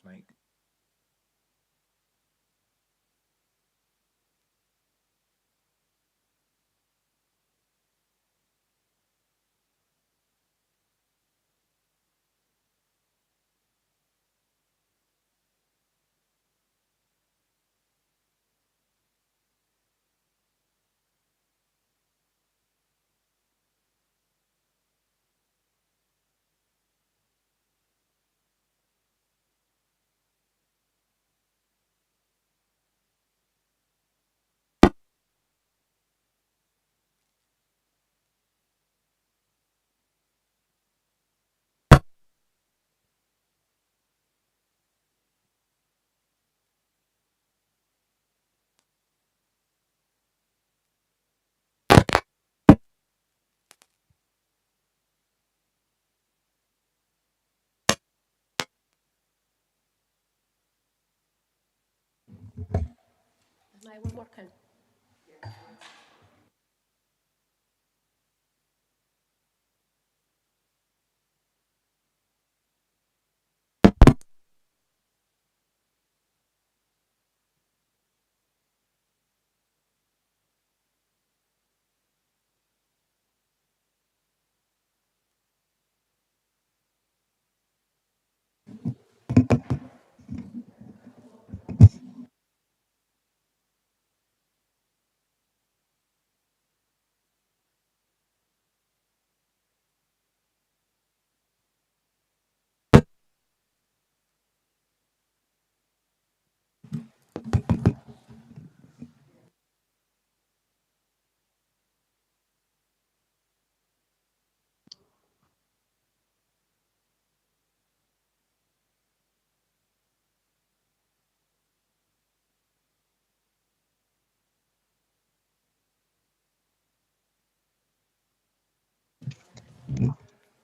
Mike. Is my one working?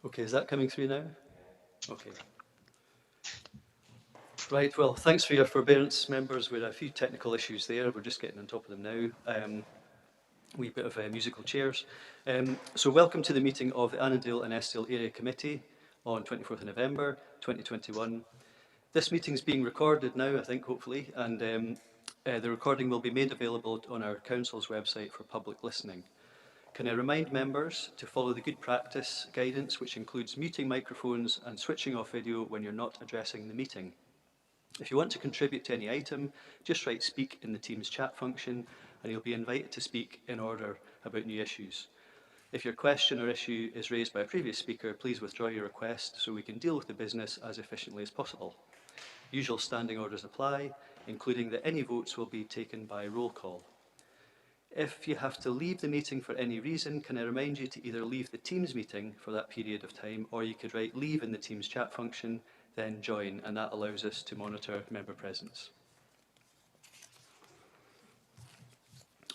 Okay, is that coming through now? Okay. Right, well, thanks for your forbearance, members. We had a few technical issues there. We're just getting on top of them now. Wee bit of musical chairs. So welcome to the meeting of the Annandale and Eskdale Area Committee on 24th of November 2021. This meeting is being recorded now, I think, hopefully, and the recording will be made available on our council's website for public listening. Can I remind members to follow the good practice guidance, which includes muting microphones and switching off video when you're not addressing the meeting. If you want to contribute to any item, just write speak in the Teams chat function and you'll be invited to speak in order about new issues. If your question or issue is raised by a previous speaker, please withdraw your request so we can deal with the business as efficiently as possible. Usual standing orders apply, including that any votes will be taken by roll call. If you have to leave the meeting for any reason, can I remind you to either leave the Teams meeting for that period of time, or you could write leave in the Teams chat function, then join, and that allows us to monitor member presence.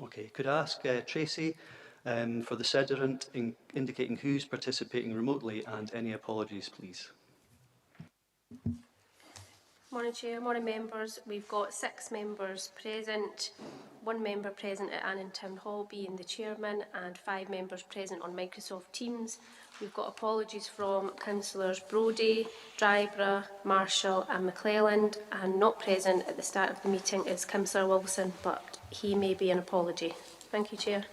Okay, could I ask Tracy for the sederant indicating who's participating remotely and any apologies, please? Morning Chair, morning members. We've got 6 members present, 1 member present at Annandale Town Hall being the chairman and 5 members present on Microsoft Teams. We've got apologies from Councillors Brodie, Dryborough, Marshall and McClelland, and not present at the start of the meeting is Councillor Wilson, but he may be an apology. Thank you, Chair.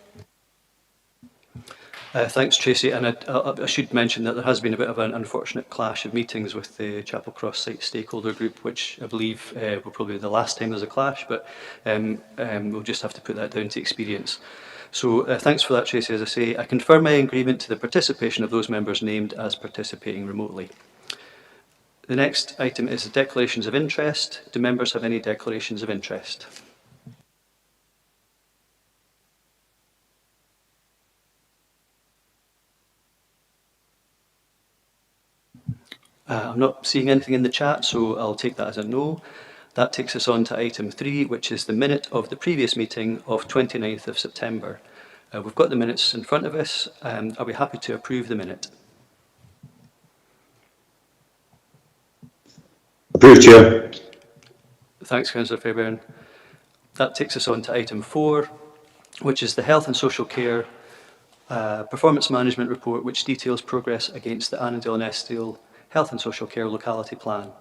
Thanks, Tracy. And I should mention that there has been a bit of an unfortunate clash of meetings with the Chapel Cross site stakeholder group, which I believe will probably be the last time there's a clash, but we'll just have to put that down to experience. So thanks for that, Tracy. As I say, I confirm my agreement to the participation of those members named as participating remotely. The next item is the declarations of interest. Do members have any declarations of interest? I'm not seeing anything in the chat, so I'll take that as a no. That takes us on to item 3, which is the minute of the previous meeting of 29th of September. We've got the minutes in front of us. Are we happy to approve the minute? Approved, Chair. Thanks, Councillor Fairbairn. That takes us on to item 4, which is the Health and Social Care Performance Management Report, which details progress against the Annandale and Eskdale Health and Social Care Locality Plan.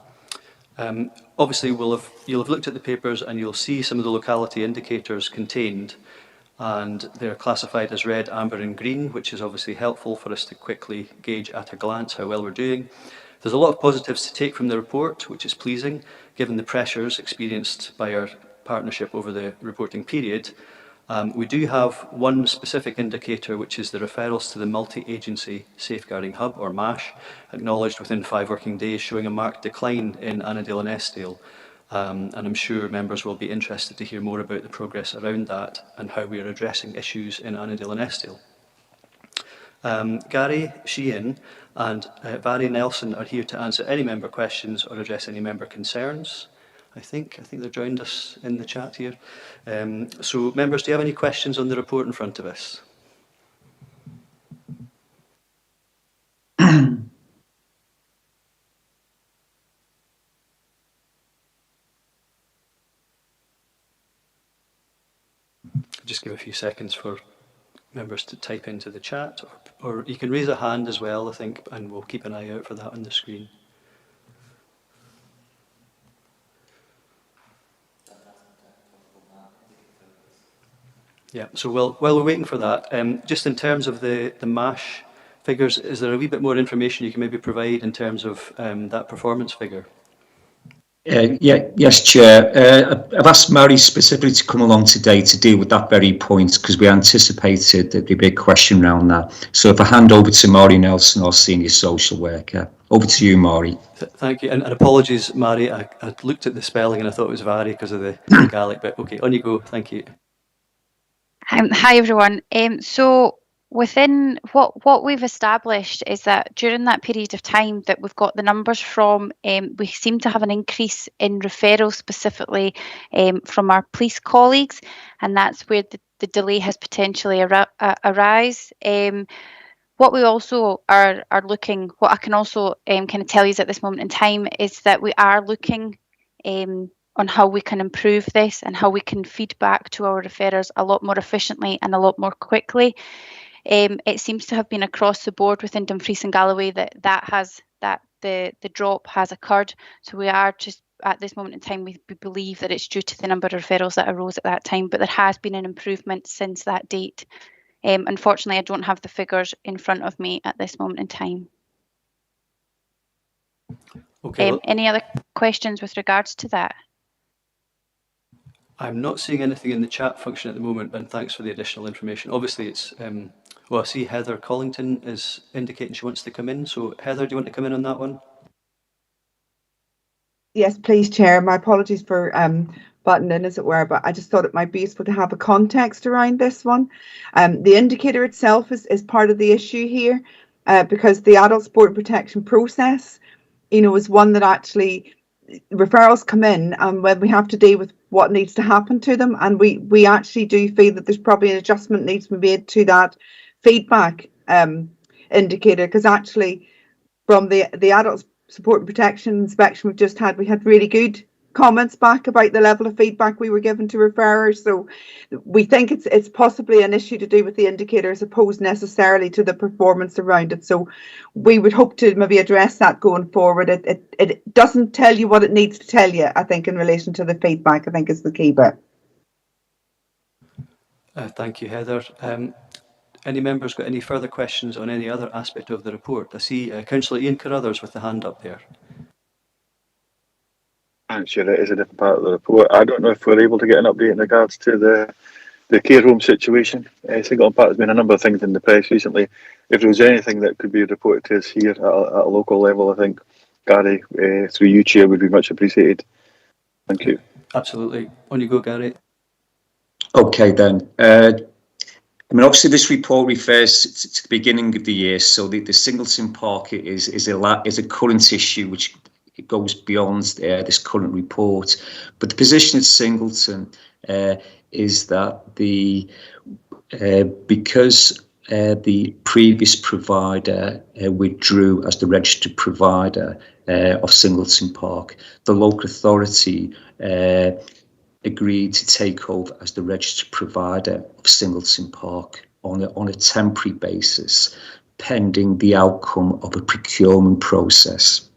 Obviously, you'll have looked at the papers and you'll see some of the locality indicators contained, and they're classified as red, amber and green, which is obviously helpful for us to quickly gauge at a glance how well we're doing. There's a lot of positives to take from the report, which is pleasing, given the pressures experienced by our partnership over the reporting period. We do have one specific indicator, which is the referrals to the Multi-Agency Safeguarding Hub, or MASH, acknowledged within 5 working days, showing a marked decline in Annandale and Eskdale. And I'm sure members will be interested to hear more about the progress around that and how we are addressing issues in Annandale and Eskdale. Gary Sheehan and Barry Nelson are here to answer any member questions or address any member concerns. I think they've joined us in the chat here. So members, do you have any questions on the report in front of us? Just give a few seconds for members to type into the chat, or you can raise a hand as well, I think, and we'll keep an eye out for that on the screen. Yeah, so while we're waiting for that, just in terms of the MASH figures, is there a wee bit more information you can maybe provide in terms of that performance figure? Yes, Chair. I've asked Mary specifically to come along today to deal with that very point, because we anticipated there'd be a big question around that. So if I hand over to Mary Nelson, our senior social worker. Over to you, Mary. Thank you, and apologies, Mary. I looked at the spelling and I thought it was Vary because of the Gaelic bit. Okay, on you go. Thank you. Hi everyone. So within what we've established is that during that period of time that we've got the numbers from, we seem to have an increase in referrals specifically from our police colleagues, and that's where the delay has potentially arise. What we also are looking, what I can also kind of tell you at this moment in time is that we are looking on how we can improve this and how we can feed back to our referrers a lot more efficiently and a lot more quickly. It seems to have been across the board within Dumfries and Galloway that the drop has occurred. So we are just at this moment in time, we believe that it's due to the number of referrals that arose at that time, but there has been an improvement since that date. Unfortunately, I don't have the figures in front of me at this moment in time. Okay. Any other questions with regards to that? I'm not seeing anything in the chat function at the moment, and thanks for the additional information. Obviously, it's, well, I see Heather Collington is indicating she wants to come in. So Heather, do you want to come in on that one? Yes, please, Chair. My apologies for butting in, as it were, but I just thought it might be useful to have a context around this one. The indicator itself is part of the issue here, because the adult sport protection process, is one that actually referrals come in, and when we have to deal with what needs to happen to them, and we actually do feel that there's probably an adjustment needs to be made to that feedback indicator, because actually from the adult support and protection inspection we've just had, we had really good comments back about the level of feedback we were given to referrers. So we think it's possibly an issue to do with the indicator as opposed necessarily to the performance around it. So we would hope to maybe address that going forward. It doesn't tell you what it needs to tell you, I think, in relation to the feedback, I think is the key bit. Thank you, Heather. Any members got any further questions on any other aspect of the report? I see Councillor Ian Carruthers with the hand up there. I'm sure it is a different part of the report. I don't know if we're able to get an update in regards to the care home situation. Singleton Park has been a number of things in the press recently. If there was anything that could be reported to us here at a local level, I think, Gary, through you, Chair, would be much appreciated. Thank you. Absolutely. On you go, Gary. Okay, then. Obviously, this report refers to the beginning of the year, so the Singleton Park is a current issue which goes beyond this current report. But the position at Singleton is that because the previous provider withdrew as the registered provider of Singleton Park, the local authority agreed to take over as the registered provider of Singleton Park on a temporary basis, pending the outcome of a procurement process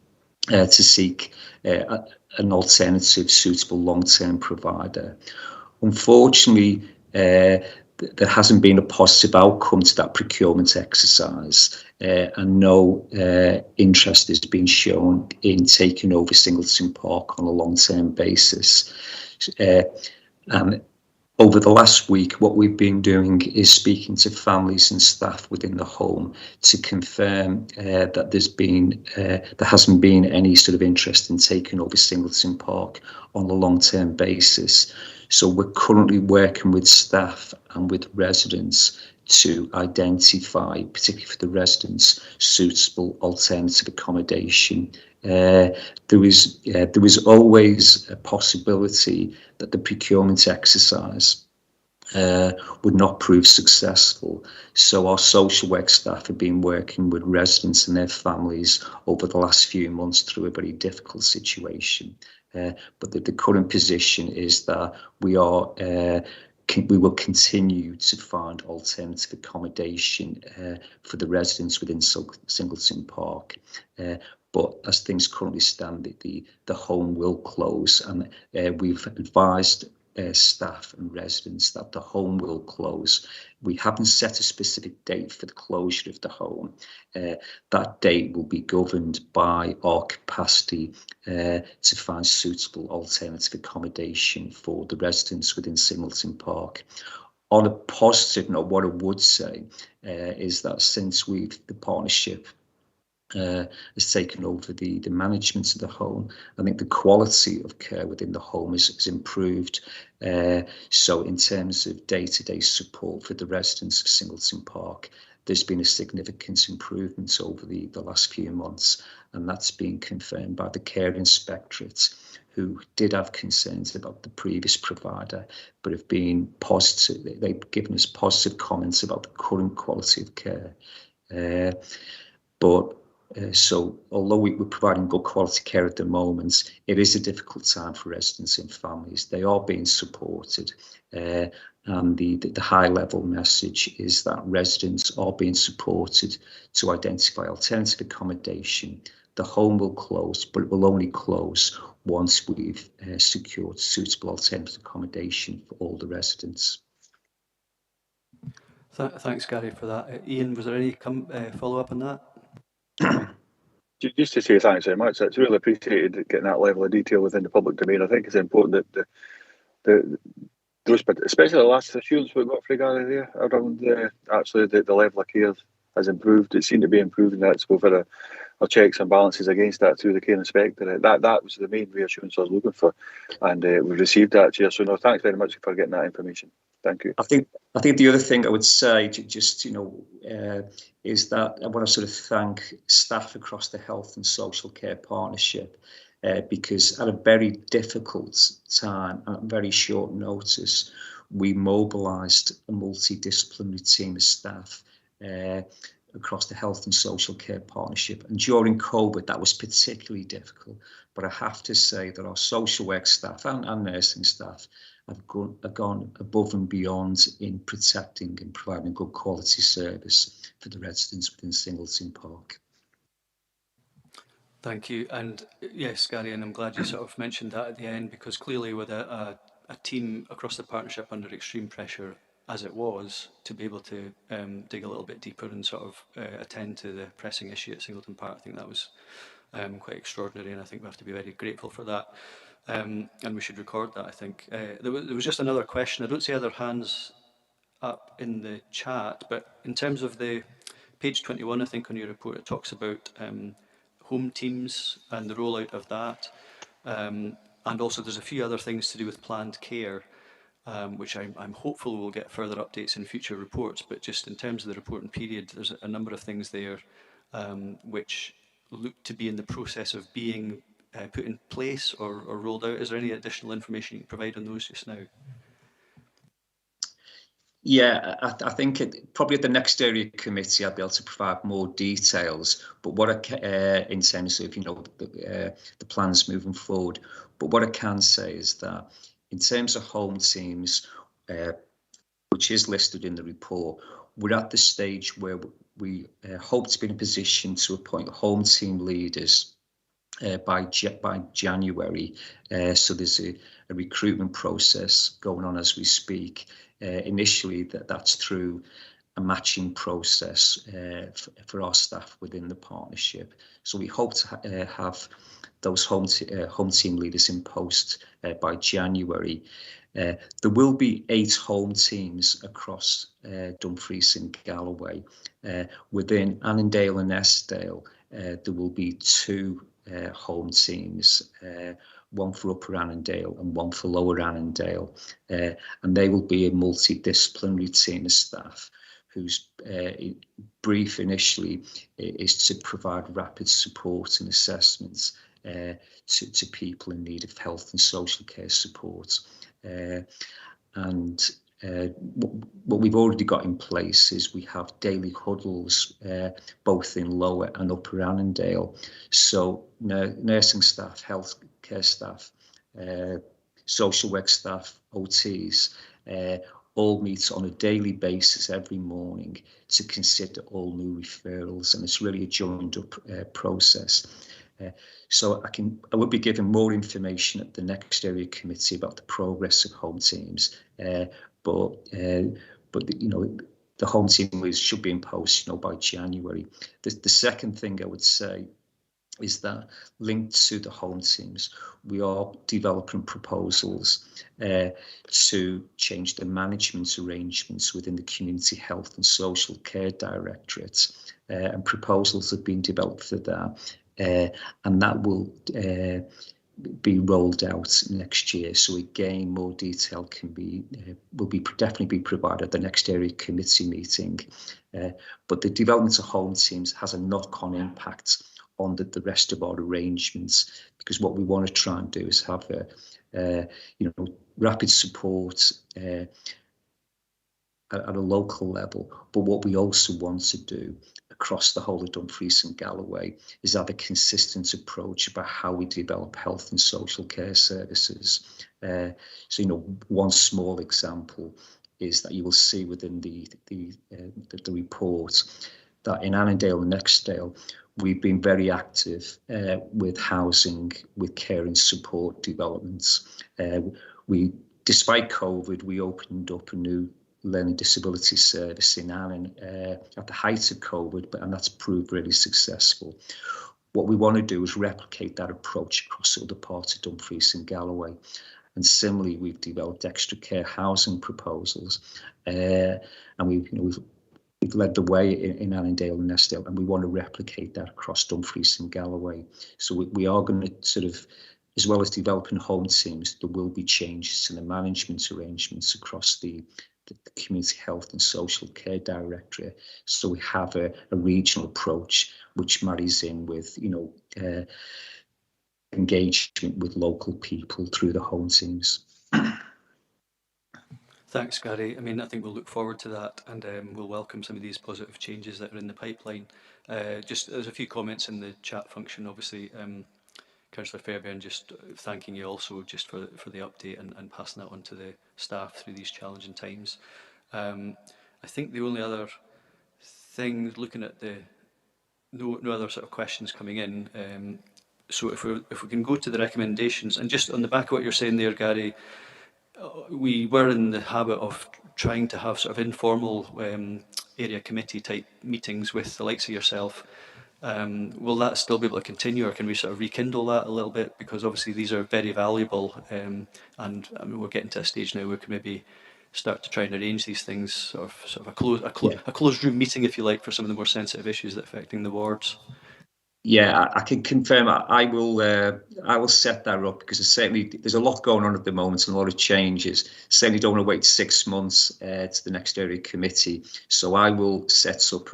to seek an alternative suitable long-term provider. Unfortunately, there hasn't been a positive outcome to that procurement exercise, and no interest is being shown in taking over Singleton Park on a long-term basis. And over the last week, what we've been doing is speaking to families and staff within the home to confirm that there hasn't been any sort of interest in taking over Singleton Park on a long-term basis. So we're currently working with staff and with residents to identify, particularly for the residents, suitable alternative accommodation. There was always a possibility that the procurement exercise would not prove successful. So our social work staff have been working with residents and their families over the last few months through a very difficult situation. But the current position is that we will continue to find alternative accommodation for the residents within Singleton Park. But as things currently stand, the home will close, and we've advised staff and residents that the home will close. We haven't set a specific date for the closure of the home. That date will be governed by our capacity to find suitable alternative accommodation for the residents within Singleton Park. On a positive note, what I would say is that since the partnership has taken over the management of the home, I think the quality of care within the home has improved. So in terms of day-to-day support for the residents of Singleton Park, there's been a significant improvement over the last few months, and that's been confirmed by the Care Inspectorate, who did have concerns about the previous provider, but have been positive. They've given us positive comments about the current quality of care. So although we're providing good quality care at the moment, it is a difficult time for residents and families. They are being supported, and the high level message is that residents are being supported to identify alternative accommodation. The home will close, but it will only close once we've secured suitable alternative accommodation for all the residents. Thanks, Gary, for that. Ian, was there any follow-up on that? Just to say thanks very much. It's really appreciated getting that level of detail within the public domain. I think it's important that those, especially the last assurance we got from Gary there around actually the level of care has improved. It seemed to be improving. That's over our checks and balances against that through the Care Inspector. That was the main reassurance I was looking for, and we've received that, Chair. So no, thanks very much for getting that information. Thank you. I think the other thing I would say, just is that I want to sort of thank staff across the Health and Social Care Partnership, because at a very difficult time, at very short notice, we mobilised a multidisciplinary team of staff across the Health and Social Care Partnership. And during COVID, that was particularly difficult. But I have to say that our social work staff and nursing staff have gone above and beyond in protecting and providing good quality service for the residents within Singleton Park. Thank you. And yes, Gary, and I'm glad you sort of mentioned that at the end, because clearly with a team across the partnership under extreme pressure, as it was, to be able to dig a little bit deeper and sort of attend to the pressing issue at Singleton Park, I think that was quite extraordinary, and I think we have to be very grateful for that. And we should record that, I think. There was just another question. I don't see other hands up in the chat, but in terms of the page 21, I think, on your report, it talks about home teams and the rollout of that. And also there's a few other things to do with planned care, which I'm hopeful we'll get further updates in future reports. But just in terms of the reporting period, there's a number of things there which look to be in the process of being put in place or rolled out. Is there any additional information you can provide on those just now? Yeah, I think probably at the next area committee I'll be able to provide more details. But what in terms of the plans moving forward. But what I can say is that in terms of home teams, which is listed in the report, we're at the stage where we hope to be in a position to appoint home team leaders by January. So there's a recruitment process going on as we speak. Initially, that's through a matching process for our staff within the partnership. So we hope to have those home team leaders in post by January. There will be 8 home teams across Dumfries and Galloway. Within Annandale and Eskdale, there will be 2 home teams, one for Upper Annandale and one for Lower Annandale, and they will be a multidisciplinary team of staff whose brief initially is to provide rapid support and assessments to people in need of health and social care support. And what we've already got in place is we have daily huddles both in Lower and Upper Annandale. So nursing staff, health care staff, social work staff, OTs, all meet on a daily basis every morning to consider all new referrals, and it's really a joined up process. So I will be giving more information at the next area committee about the progress of home teams, but you know, the home team leaders should be in post, you know, by January. The second thing I would say is that linked to the home teams, we are developing proposals to change the management arrangements within the Community Health and Social Care Directorate, and proposals have been developed for that, and that will be rolled out next year. So again, more detail will definitely be provided at the next area committee meeting. But the development of home teams has a knock-on impact on the rest of our arrangements, because what we want to try and do is have you know, rapid support at a local level. But what we also want to do across the whole of Dumfries and Galloway is have a consistent approach about how we develop health and social care services. So, you know, one small example is that you will see within the report that in Annandale and Eskdale, we've been very active with housing, with care and support developments. Despite COVID, we opened up a new learning disability service in Annan at the height of COVID, and that's proved really successful. What we want to do is replicate that approach across other parts of Dumfries and Galloway. And similarly, we've developed extra care housing proposals, and we've led the way in Annandale and Eskdale, and we want to replicate that across Dumfries and Galloway. So we are going to sort of, as well as developing home teams, there will be changes to the management arrangements across the Community Health and Social Care Directorate. So we have a regional approach which marries in with, you know, engagement with local people through the home teams. Thanks, Gary. I mean, I think we'll look forward to that, and we'll welcome some of these positive changes that are in the pipeline. Just there's a few comments in the chat function, obviously. Councillor Fairbairn just thanking you also just for the update and passing that on to the staff through these challenging times. I think the only other thing, looking at the no other sort of questions coming in. So if we can go to the recommendations, and just on the back of what you're saying there, Gary, we were in the habit of trying to have sort of informal area committee type meetings with the likes of yourself. Will that still be able to continue, or can we sort of rekindle that a little bit? Because obviously these are very valuable, and I mean, we're getting to a stage now where we can maybe start to try and arrange these things, sort of a closed room meeting, if you like, for some of the more sensitive issues that are affecting the wards. Yeah, I can confirm. I will set that up, because there's a lot going on at the moment and a lot of changes. Certainly don't want to wait 6 months to the next area committee. So I will set up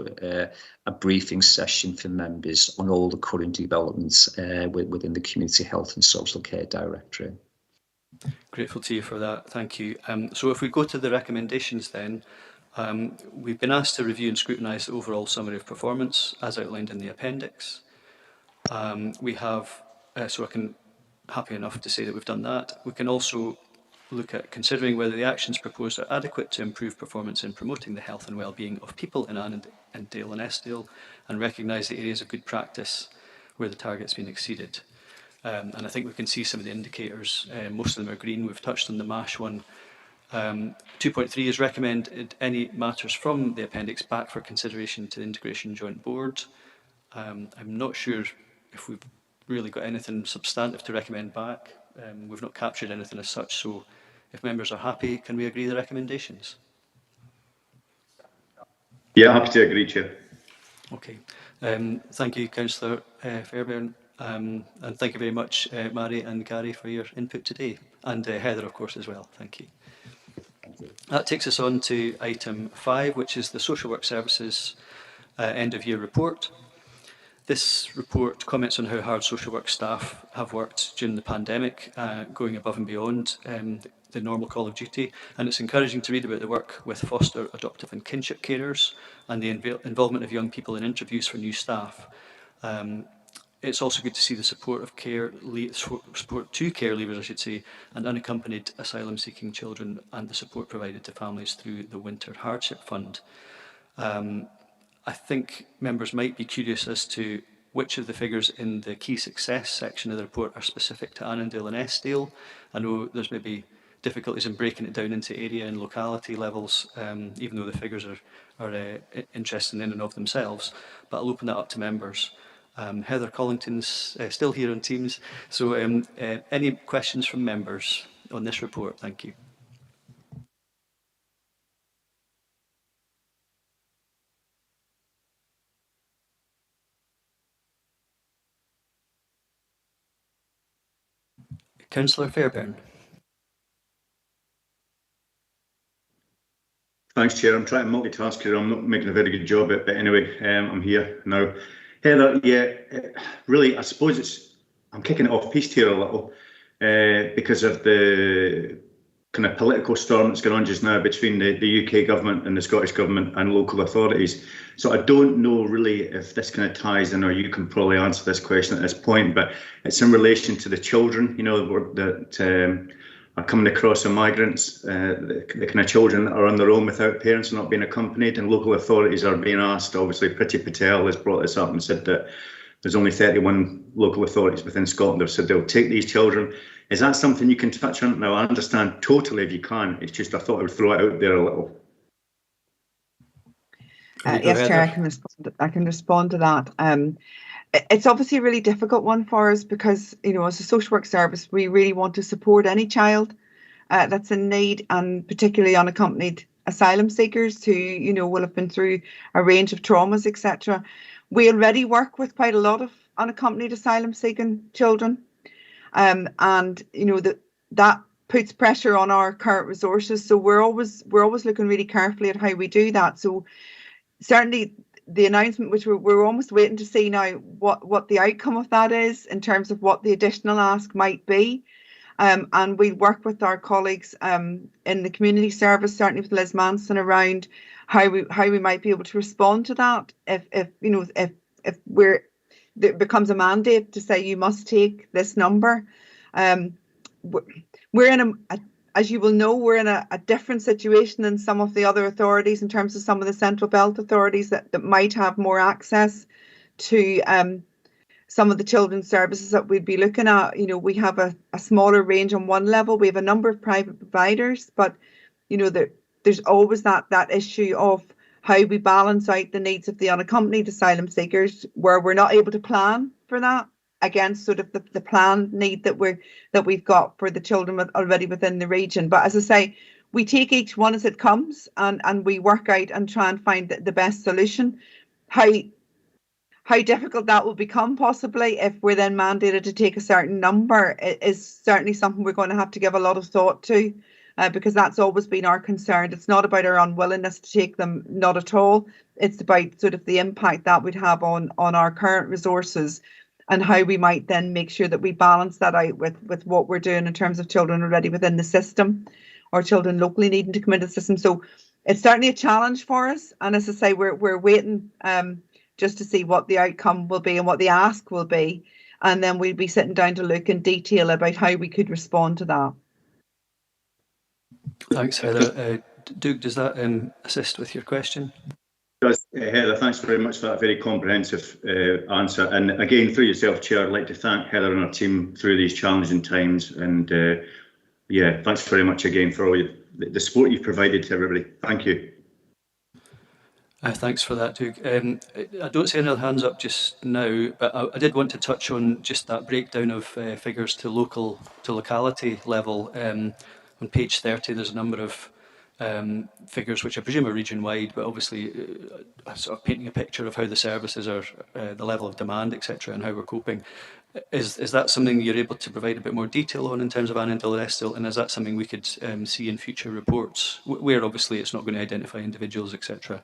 a briefing session for members on all the current developments within the Community Health and Social Care Directorate. Grateful to you for that. Thank you. So if we go to the recommendations then, we've been asked to review and scrutinise the overall summary of performance as outlined in the appendix. We have, so I can happy enough to say that we've done that. We can also look at considering whether the actions proposed are adequate to improve performance in promoting the health and well-being of people in Annandale and Eskdale, and recognise the areas of good practice where the target's been exceeded. And I think we can see some of the indicators. Most of them are green. We've touched on the MASH one. 2.3 is recommended any matters from the appendix back for consideration to the Integration Joint Board. I'm not sure if we've really got anything substantive to recommend back. We've not captured anything as such, so if members are happy, can we agree the recommendations? Yeah, happy to agree, Chair. Okay. Thank you, Councillor Fairbairn. And thank you very much, Mary and Gary, for your input today. And Heather, of course, as well. Thank you. That takes us on to item 5, which is the Social Work Services end-of-year report. This report comments on how hard social work staff have worked during the pandemic, going above and beyond the normal call of duty. And it's encouraging to read about the work with foster, adoptive and kinship carers and the involvement of young people in interviews for new staff. It's also good to see the support of support to care leavers, I should say, and unaccompanied asylum-seeking children, and the support provided to families through the Winter Hardship Fund. I think members might be curious as to which of the figures in the key success section of the report are specific to Annandale and Eskdale. I know there's maybe difficulties in breaking it down into area and locality levels, even though the figures are interesting in and of themselves, but I'll open that up to members. Heather Collington's still here on Teams, so any questions from members on this report? Thank you. Councillor Fairbairn. Thanks, Chair. I'm trying to multitask here. I'm not making a very good job of it, but anyway, I'm here now. Heather, yeah, really, I suppose I'm kicking it off piste here a little because of the kind of political storm that's going on just now between the UK government and the Scottish government and local authorities. So I don't know really if this kind of ties in, or you can probably answer this question at this point, but it's in relation to the children, you know, that are coming across as migrants, the kind of children that are on their own without parents and not being accompanied, and local authorities are being asked. Obviously, Priti Patel has brought this up and said that there's only 31 local authorities within Scotland that have said they'll take these children. Is that something you can touch on? Now, I understand totally if you can. It's just I thought I would throw it out there a little. Yes, Chair, I can respond to that. It's obviously a really difficult one for us because, you know, as a social work service, we really want to support any child that's in need, and particularly unaccompanied asylum seekers who, you know, will have been through a range of traumas, etc. We already work with quite a lot of unaccompanied asylum seeking children, and you know that puts pressure on our current resources. So we're always looking really carefully at how we do that. So certainly the announcement, which we're almost waiting to see now what the outcome of that is in terms of what the additional ask might be. And we work with our colleagues in the community service, certainly with Liz Manson, around how we might be able to respond to that if it becomes a mandate to say you must take this number. We're in as you will know, we're in a different situation than some of the other authorities in terms of some of the Central Belt authorities that might have more access to some of the children's services that we'd be looking at. You know, we have a smaller range on one level. We have a number of private providers, but you know, there's always that issue of how we balance out the needs of the unaccompanied asylum seekers, where we're not able to plan for that against sort of the planned need that we've got for the children already within the region. But as I say, we take each one as it comes, and we work out and try and find the best solution. How difficult that will become possibly if we're then mandated to take a certain number is certainly something we're going to have to give a lot of thought to, because that's always been our concern. It's not about our unwillingness to take them, not at all. It's about sort of the impact that would have on our current resources, and how we might then make sure that we balance that out with what we're doing in terms of children already within the system, or children locally needing to come into the system. So it's certainly a challenge for us. And as I say, we're waiting just to see what the outcome will be and what the ask will be. And then we'll be sitting down to look in detail about how we could respond to that. Thanks, Heather. Doug, does that assist with your question? Heather, thanks very much for that very comprehensive answer. And again, through yourself, Chair, I'd like to thank Heather and her team through these challenging times. And yeah, thanks very much again for all the support you've provided to everybody. Thank you. Thanks for that, Doug. I don't see any other hands up just now, but I did want to touch on just that breakdown of figures to locality level. On page 30, there's a number of figures which I presume are region-wide, but obviously sort of painting a picture of how the services are, the level of demand, etc., and how we're coping. Is that something you're able to provide a bit more detail on in terms of Annandale and Eskdale, and is that something we could see in future reports, where obviously it's not going to identify individuals, etc.?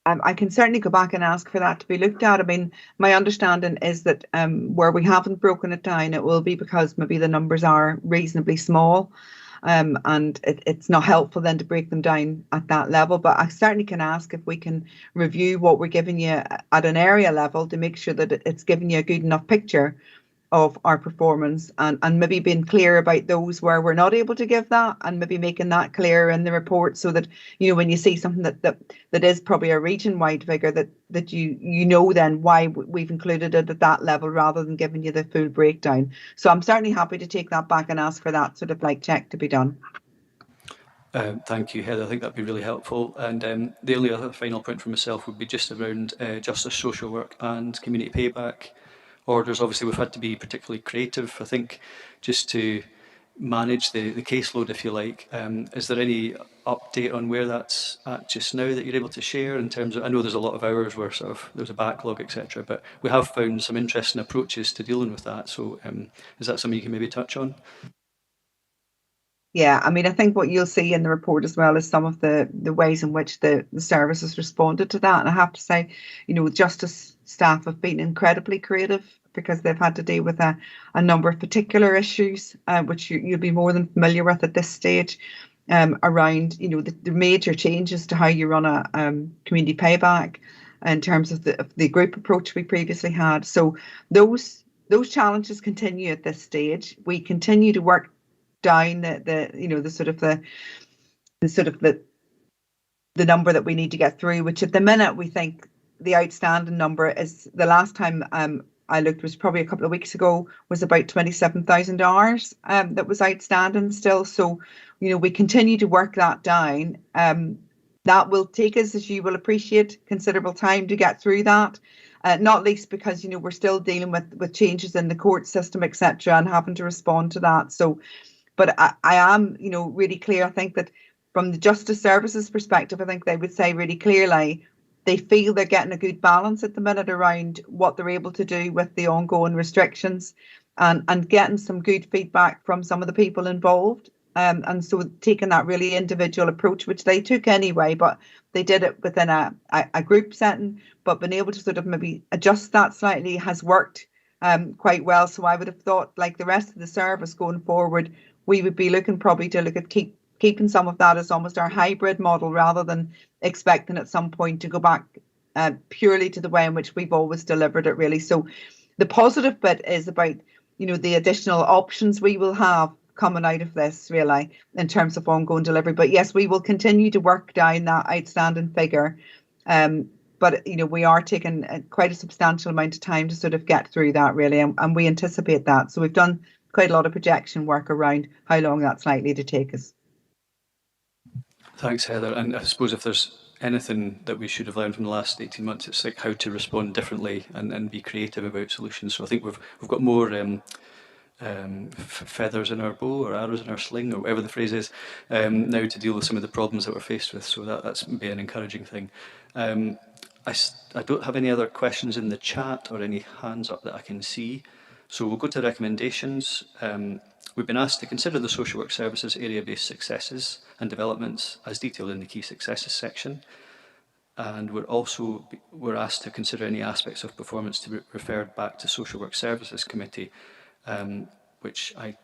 I can certainly go back and ask for that to be looked at. I mean, my understanding is that where we haven't broken it down, it will be because maybe the numbers are reasonably small, and it's not helpful then to break them down at that level. But I certainly can ask if we can review what we're giving you at an area level to make sure that it's giving you a good enough picture of our performance, and maybe being clear about those where we're not able to give that, and maybe making that clear in the report, so that, you know, when you see something that is probably a region-wide figure, that you know then why we've included it at that level rather than giving you the full breakdown. So I'm certainly happy to take that back and ask for that sort of like check to be done. Thank you, Heather. I think that'd be really helpful. And the only other final point from myself would be just around justice, social work and community payback orders. Obviously, we've had to be particularly creative, I think, just to manage the caseload, if you like. Is there any update on where that's at just now that you're able to share in terms of, I know there's a lot of hours where sort of there's a backlog, etc., but we have found some interesting approaches to dealing with that. So is that something you can maybe touch on? Yeah, I mean, I think what you'll see in the report as well is some of the ways in which the services responded to that. And I have to say, you know, justice staff have been incredibly creative, because they've had to deal with a number of particular issues, which you'll be more than familiar with at this stage, around, you know, the major changes to how you run a community payback in terms of the group approach we previously had. So those challenges continue at this stage. We continue to work down the number that we need to get through, which at the minute we think the outstanding number is, the last time I looked was probably a couple of weeks ago, was about 27,000 hours that was outstanding still. So, you know, we continue to work that down. That will take us, as you will appreciate, considerable time to get through that. Not least because, you know, we're still dealing with changes in the court system, etc., and having to respond to that. So, but I am, you know, really clear. I think that from the Justice Services perspective, I think they would say really clearly they feel they're getting a good balance at the minute around what they're able to do with the ongoing restrictions, and getting some good feedback from some of the people involved. And so taking that really individual approach, which they took anyway, but they did it within a group setting, but being able to sort of maybe adjust that slightly has worked quite well. So I would have thought, like the rest of the service going forward, we would be looking probably to look at keeping some of that as almost our hybrid model, rather than expecting at some point to go back purely to the way in which we've always delivered it, really. So the positive bit is about, you know, the additional options we will have coming out of this, really, in terms of ongoing delivery. But yes, we will continue to work down that outstanding figure. But, you know, we are taking quite a substantial amount of time to sort of get through that, really, and we anticipate that. So we've done quite a lot of projection work around how long that's likely to take us. Thanks, Heather. And I suppose if there's anything that we should have learned from the last 18 months, it's like how to respond differently and be creative about solutions. So I think we've got more feathers in our bow, or arrows in our sling, or whatever the phrase is, now to deal with some of the problems that we're faced with. So that's maybe an encouraging thing. I don't have any other questions in the chat or any hands up that I can see. So we'll go to recommendations. We've been asked to consider the social work services area-based successes and developments as detailed in the key successes section. And we're asked to consider any aspects of performance to be referred back to Social Work Services Committee, which I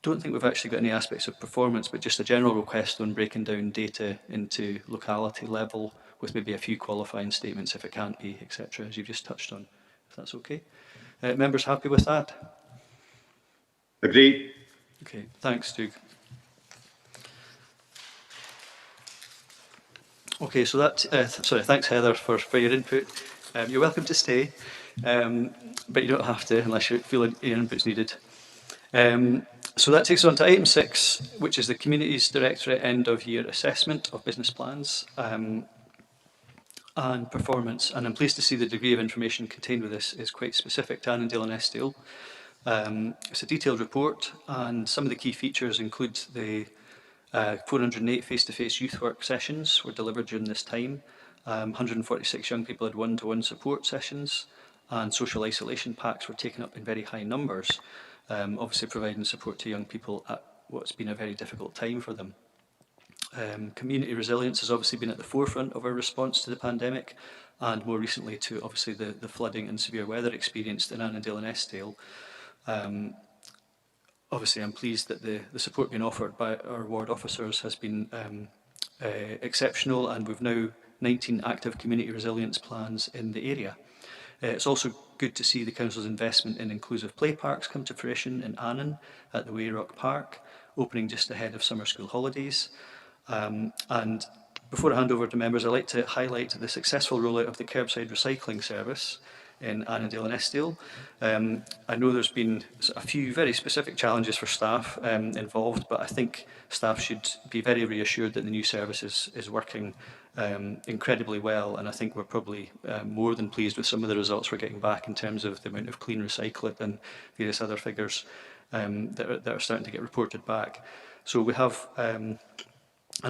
don't think we've actually got any aspects of performance, but just a general request on breaking down data into locality level with maybe a few qualifying statements if it can't be, etc., as you've just touched on, if that's okay. Members happy with that? Agreed. Okay, thanks, Doug. Okay, so that, sorry, thanks Heather for your input. You're welcome to stay, but you don't have to unless you feel your input's needed. So that takes us on to item 6, which is the Communities Directorate End of Year Assessment of Business Plans and Performance. And I'm pleased to see the degree of information contained with this is quite specific to Annandale and Eskdale. It's a detailed report, and some of the key features include the 408 face-to-face youth work sessions were delivered during this time. 146 young people had one-to-one support sessions, and social isolation packs were taken up in very high numbers, obviously providing support to young people at what's been a very difficult time for them. Community resilience has obviously been at the forefront of our response to the pandemic, and more recently to obviously the flooding and severe weather experienced in Annandale and Eskdale. Obviously, I'm pleased that the support being offered by our ward officers has been exceptional, and we've now 19 active community resilience plans in the area. It's also good to see the Council's investment in inclusive play parks come to fruition in Annan at the Wayrock Park, opening just ahead of summer school holidays. And before I hand over to members, I'd like to highlight the successful rollout of the curbside recycling service in Annandale and Eskdale. I know there's been a few very specific challenges for staff involved, but I think staff should be very reassured that the new service is working incredibly well, and I think we're probably more than pleased with some of the results we're getting back in terms of the amount of clean recyclate and various other figures that are starting to get reported back. So we have an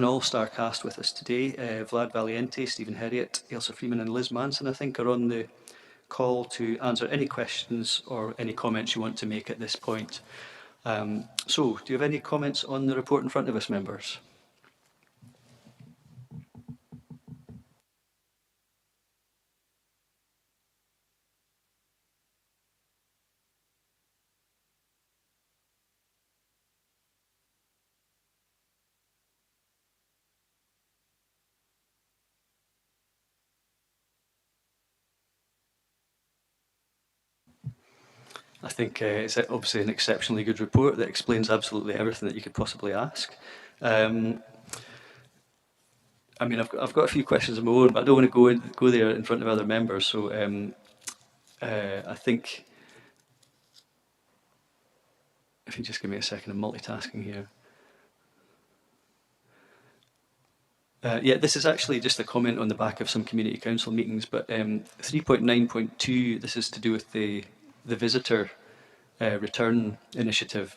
all-star cast with us today. Vlad Valiente, Stephen Herriot, Ailsa Freeman and Liz Manson, I think, are on the call to answer any questions or any comments you want to make at this point. So, do you have any comments on the report in front of us, members? I think it's obviously an exceptionally good report that explains absolutely everything that you could possibly ask. I mean, I've got a few questions of my own, but I don't want to go there in front of other members. So I think, if you just give me a second, I'm multitasking here. Yeah, this is actually just a comment on the back of some community council meetings, but 3.9.2, this is to do with the visitor return initiative.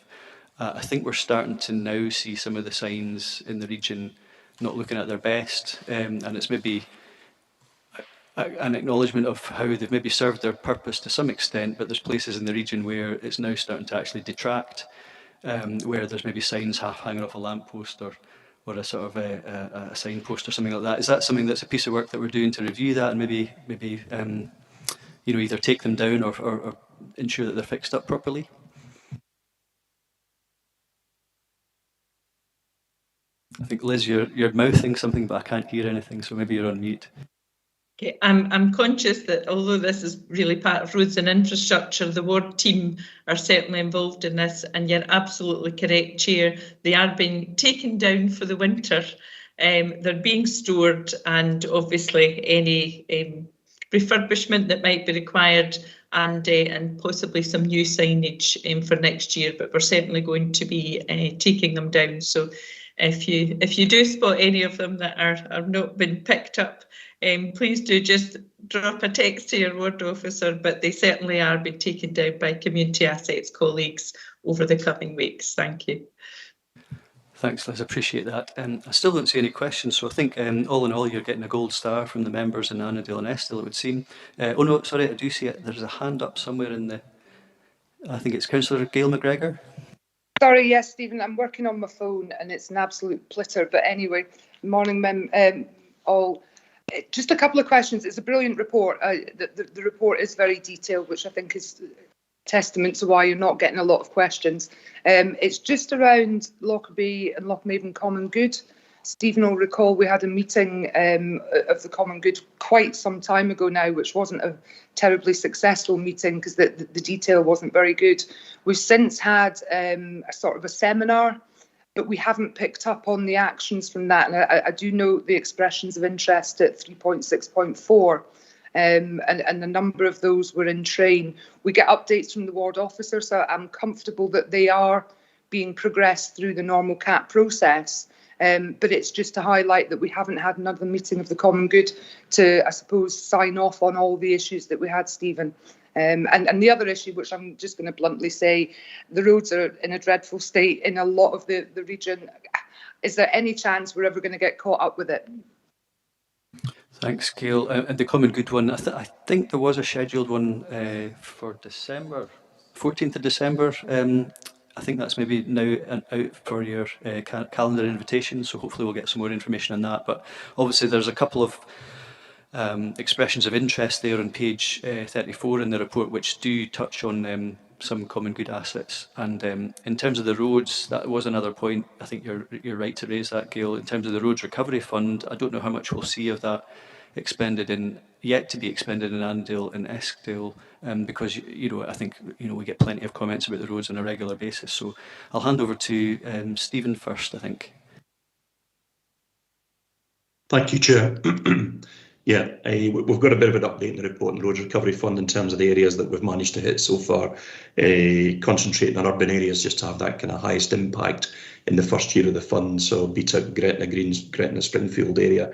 I think we're starting to now see some of the signs in the region not looking at their best, and it's maybe an acknowledgement of how they've maybe served their purpose to some extent, but there's places in the region where it's now starting to actually detract, where there's maybe signs half hanging off a lamppost or a sort of a signpost or something like that. Is that something that's a piece of work that we're doing to review that and maybe you know, either take them down or ensure that they're fixed up properly? I think, Liz, you're mouthing something, but I can't hear anything, so maybe you're on mute. Okay, I'm conscious that although this is really part of roads and infrastructure, the ward team are certainly involved in this, and you're absolutely correct, Chair. They are being taken down for the winter. They're being stored, and obviously any refurbishment that might be required, and possibly some new signage for next year. But we're certainly going to be taking them down. So if you do spot any of them that are not been picked up, please do just drop a text to your ward officer, but they certainly are being taken down by community assets colleagues over the coming weeks. Thank you. Thanks, Liz, I appreciate that. I still don't see any questions, so I think all in all you're getting a gold star from the members in Annandale and Eskdale, it would seem. Oh no, sorry, I do see it. There's a hand up somewhere in the, I think it's Councillor Gail McGregor. Sorry, yes, Stephen, I'm working on my phone and it's an absolute plitter. But anyway, morning, all. Just a couple of questions. It's a brilliant report. The report is very detailed, which I think is testament to why you're not getting a lot of questions. It's just around Lockerbie and Lochmaven Common Good. Stephen will recall we had a meeting of the Common Good quite some time ago now, which wasn't a terribly successful meeting because the detail wasn't very good. We've since had a sort of a seminar but we haven't picked up on the actions from that. And I do note the expressions of interest at 3.6.4. And a number of those were in train. We get updates from the ward officer, so I'm comfortable that they are being progressed through the normal CAP process. But it's just to highlight that we haven't had another meeting of the Common Good to, I suppose, sign off on all the issues that we had, Stephen. And the other issue, which I'm just going to bluntly say, the roads are in a dreadful state in a lot of the region. Is there any chance we're ever going to get caught up with it? Thanks, Gail. And the Common Good one, I think there was a scheduled one for December, 14th of December. I think that's maybe now out for your calendar invitation, so hopefully we'll get some more information on that. But obviously there's a couple of expressions of interest there on page 34 in the report, which do touch on some common good assets. And in terms of the roads, that was another point. I think you're right to raise that, Gail. In terms of the Roads Recovery Fund, I don't know how much we'll see of that yet to be expended in Annandale and Eskdale, because I think we get plenty of comments about the roads on a regular basis. So I'll hand over to Stephen first, I think. Thank you, Chair. Yeah, we've got a bit of an update in the report on the Roads Recovery Fund in terms of the areas that we've managed to hit so far, concentrating on urban areas just to have that kind of highest impact in the first year of the fund. So beat out Gretna Springfield area.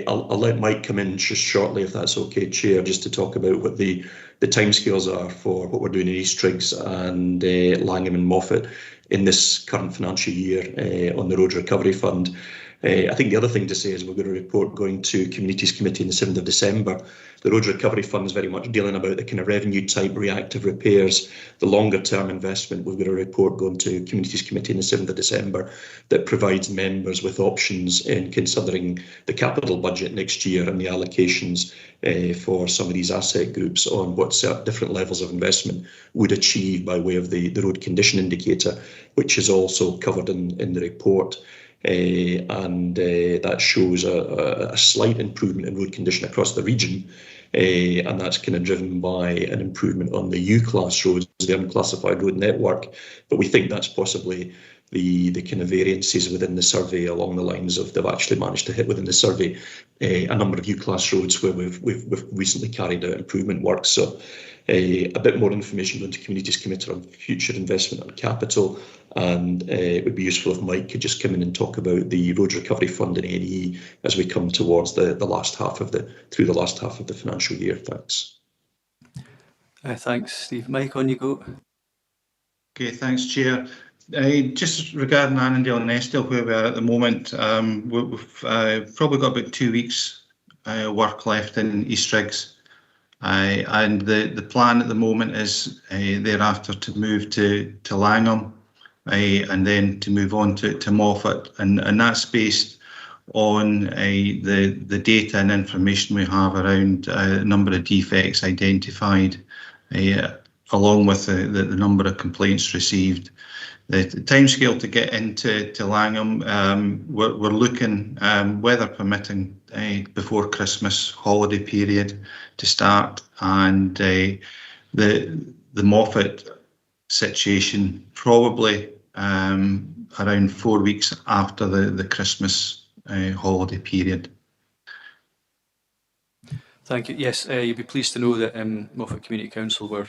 I'll let Mike come in just shortly, if that's okay, Chair, just to talk about what the timescales are for what we're doing in Eastriggs and Langham and Moffat in this current financial year on the Roads Recovery Fund. I think the other thing to say is we've got a report going to Communities Committee on the 7th of December. The Roads Recovery Fund is very much dealing about the kind of revenue type reactive repairs, the longer term investment. We've got a report going to Communities Committee on the 7th of December that provides members with options in considering the capital budget next year and the allocations for some of these asset groups on what different levels of investment would achieve by way of the road condition indicator, which is also covered in the report. And that shows a slight improvement in road condition across the region, and that's kind of driven by an improvement on the U-class roads, the unclassified road network. But we think that's possibly the kind of variances within the survey along the lines of they've actually managed to hit within the survey a number of U-class roads where we've recently carried out improvement work. So a bit more information going to Communities Committee on future investment and capital, and it would be useful if Mike could just come in and talk about the Roads Recovery Fund and NE as we come towards the last half of the financial year. Thanks. Thanks, Steve. Mike, on you go. Okay, thanks, Chair. Just regarding Annandale and Eskdale, where we are at the moment, we've probably got about 2 weeks work left in Eastriggs. And the plan at the moment is thereafter to move to Langham and then to move on to Moffat, and that's based on the data and information we have around a number of defects identified, along with the number of complaints received. The timescale to get into Langham, we're looking, weather permitting, before Christmas holiday period to start, and the Moffat situation probably around 4 weeks after the Christmas holiday period. Thank you. Yes, you'll be pleased to know that Moffat Community Council were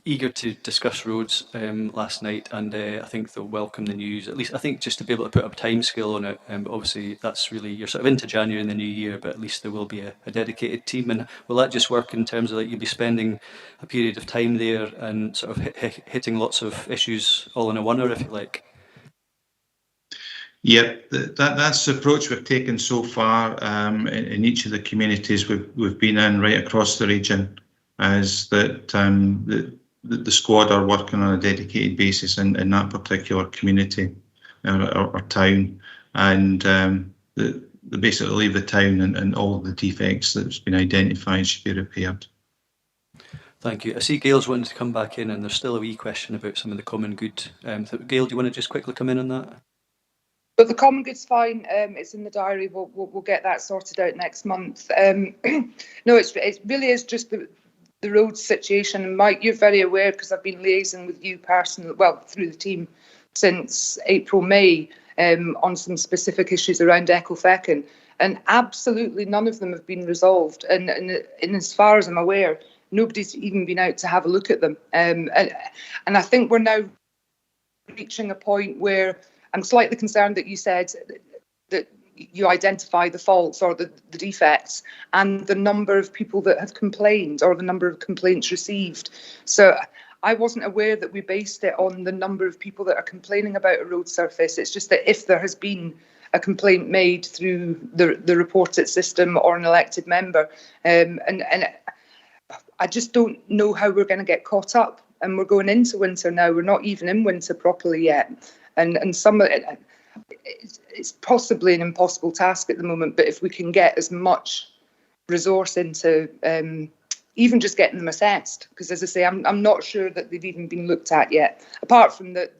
eager to discuss roads last night, and I think they'll welcome the news. At least I think just to be able to put a timescale on it. But obviously that's really, you're sort of into January in the new year, but at least there will be a dedicated team. And will that just work in terms of that you'll be spending a period of time there and sort of hitting lots of issues all in a oneer, if you like? Yep, that's the approach we've taken so far in each of the communities we've been in right across the region, is that the squad are working on a dedicated basis in that particular community or town, and they basically leave the town and all the defects that's been identified should be repaired. Thank you. I see Gail's wanting to come back in, and there's still a wee question about some of the common good. Gail, do you want to just quickly come in on that? But the common good's fine. It's in the diary. We'll get that sorted out next month. No, it really is just the road situation. And Mike, you're very aware, because I've been liaising with you personally, well, through the team since April, May, on some specific issues around Ecclefechan, and absolutely none of them have been resolved. And as far as I'm aware, nobody's even been out to have a look at them. And I think we're now reaching a point where I'm slightly concerned that you said that you identify the faults or the defects and the number of people that have complained or the number of complaints received. So I wasn't aware that we based it on the number of people that are complaining about a road surface. It's just that if there has been a complaint made through the reported system or an elected member, and I just don't know how we're going to get caught up. And we're going into winter now. We're not even in winter properly yet. And some of it, it's possibly an impossible task at the moment, but if we can get as much resource into even just getting them assessed, because as I say, I'm not sure that they've even been looked at yet, apart from the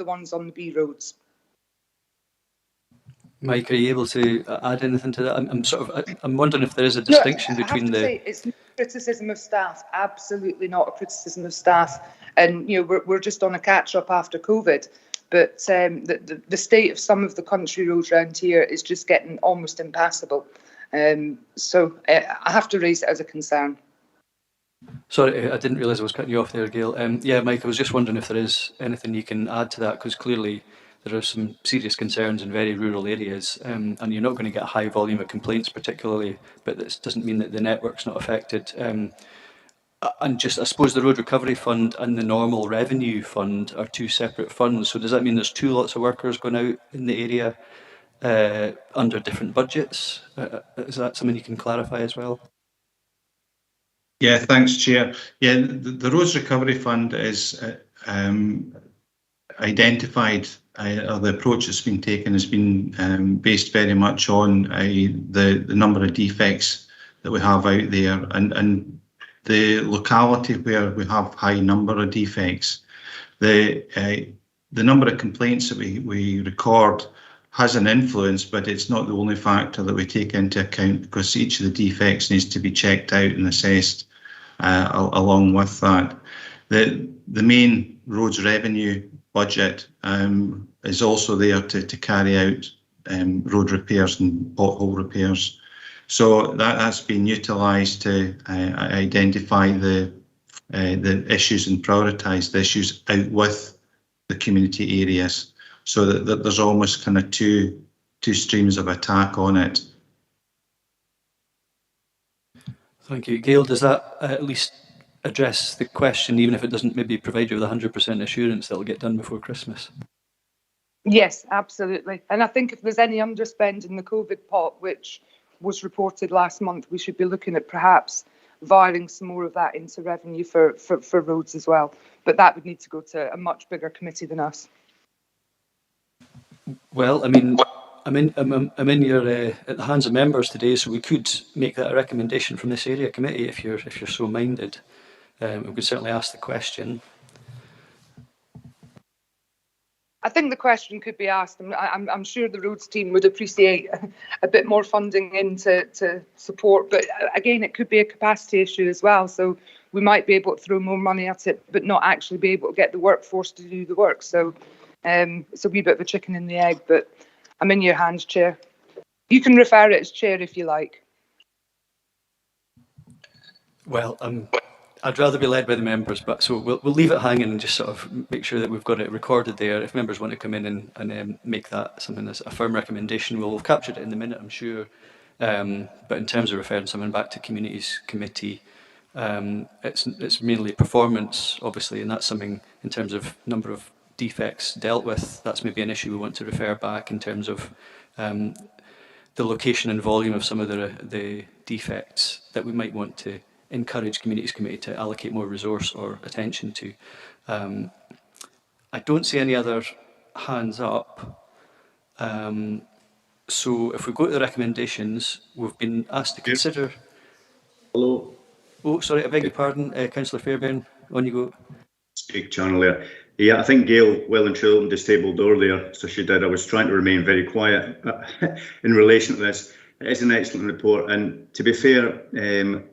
ones on the B roads. Mike, are you able to add anything to that? I'm wondering if there is a distinction between the. Say, it's not a criticism of staff. Absolutely not a criticism of staff. And we're just on a catch up after COVID. But the state of some of the country roads around here is just getting almost impassable. So I have to raise it as a concern. Sorry, I didn't realise I was cutting you off there, Gail. Yeah, Mike, I was just wondering if there is anything you can add to that, because clearly there are some serious concerns in very rural areas, and you're not going to get a high volume of complaints particularly, but this doesn't mean that the network's not affected. And just, I suppose the Road Recovery Fund and the normal revenue fund are two separate funds. So does that mean there's two lots of workers going out in the area under different budgets? Is that something you can clarify as well? Yeah, thanks, Chair. Yeah, the Roads Recovery Fund is identified, or the approach that's been taken has been based very much on the number of defects that we have out there, and the locality where we have high number of defects. The number of complaints that we record has an influence, but it's not the only factor that we take into account, because each of the defects needs to be checked out and assessed along with that. The main roads revenue budget is also there to carry out road repairs and pothole repairs. So that's been utilised to identify the issues and prioritise the issues out with the community areas, so that there's almost kind of two streams of attack on it. Thank you. Gail, does that at least address the question, even if it doesn't maybe provide you with 100% assurance that it'll get done before Christmas? Yes, absolutely. And I think if there's any underspend in the COVID pot, which was reported last month, we should be looking at perhaps wiring some more of that into revenue for roads as well. But that would need to go to a much bigger committee than us. Well, I mean, I'm in your at the hands of members today, so we could make that a recommendation from this area committee if you're so minded. We could certainly ask the question. I think the question could be asked. I'm sure the roads team would appreciate a bit more funding to support, but again, it could be a capacity issue as well. So we might be able to throw more money at it, but not actually be able to get the workforce to do the work. So it's a wee bit of a chicken and the egg, but I'm in your hands, Chair. You can refer it as Chair if you like. Well, I'd rather be led by the members, but so we'll leave it hanging and just sort of make sure that we've got it recorded there. If members want to come in and make that something that's a firm recommendation, we'll have captured it in the minute, I'm sure. But in terms of referring someone back to Communities Committee, it's mainly performance, obviously, and that's something in terms of number of defects dealt with. That's maybe an issue we want to refer back in terms of the location and volume of some of the defects that we might want to encourage Communities Committee to allocate more resource or attention to. I don't see any other hands up. So if we go to the recommendations, we've been asked to consider... Hello. Oh, sorry, I beg your pardon, Councillor Fairbairn, on you go. Speak channel there. Yeah, I think Gail well and truly opened the stable door there, so she did. I was trying to remain very quiet in relation to this. It is an excellent report, and to be fair,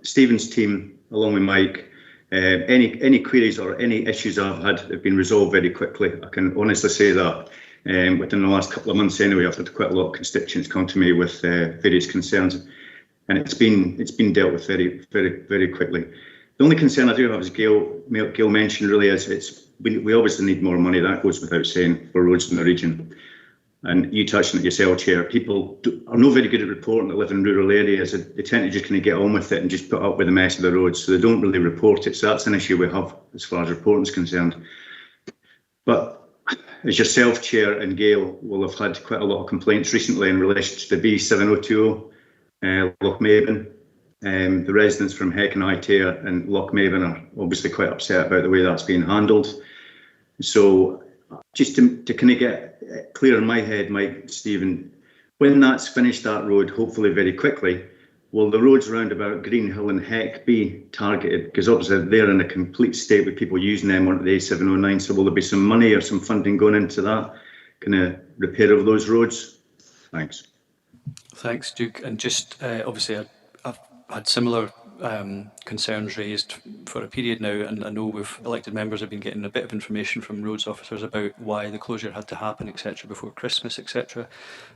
Stephen's team, along with Mike, Any queries or any issues I've had have been resolved very quickly. I can honestly say that. Within the last couple of months anyway, I've had quite a lot of constituents come to me with various concerns, and it's been dealt with very quickly. The only concern I do have, as Gail mentioned, really is we obviously need more money. That goes without saying for roads in the region. And you touched on it yourself, Chair. People are not very good at reporting that live in rural areas. They tend to just kind of get on with it and just put up with the mess of the roads, so they don't really report it. So that's an issue we have as far as reporting is concerned. But as yourself, Chair, and Gail will have had quite a lot of complaints recently in relation to the B7020, Lochmaben. The residents from Heck and Itea and Lochmaben are obviously quite upset about the way that's being handled. So just to kind of get clear in my head, Mike, Stephen, when that's finished, that road, hopefully very quickly, will the roads round about Greenhill and Heck be targeted? Because obviously they're in a complete state with people using them on the A709. So will there be some money or some funding going into that kind of repair of those roads? Thanks. Thanks, Duke. And just obviously I've had similar concerns raised for a period now, and I know we've elected members have been getting a bit of information from roads officers about why the closure had to happen, etc., before Christmas, etc.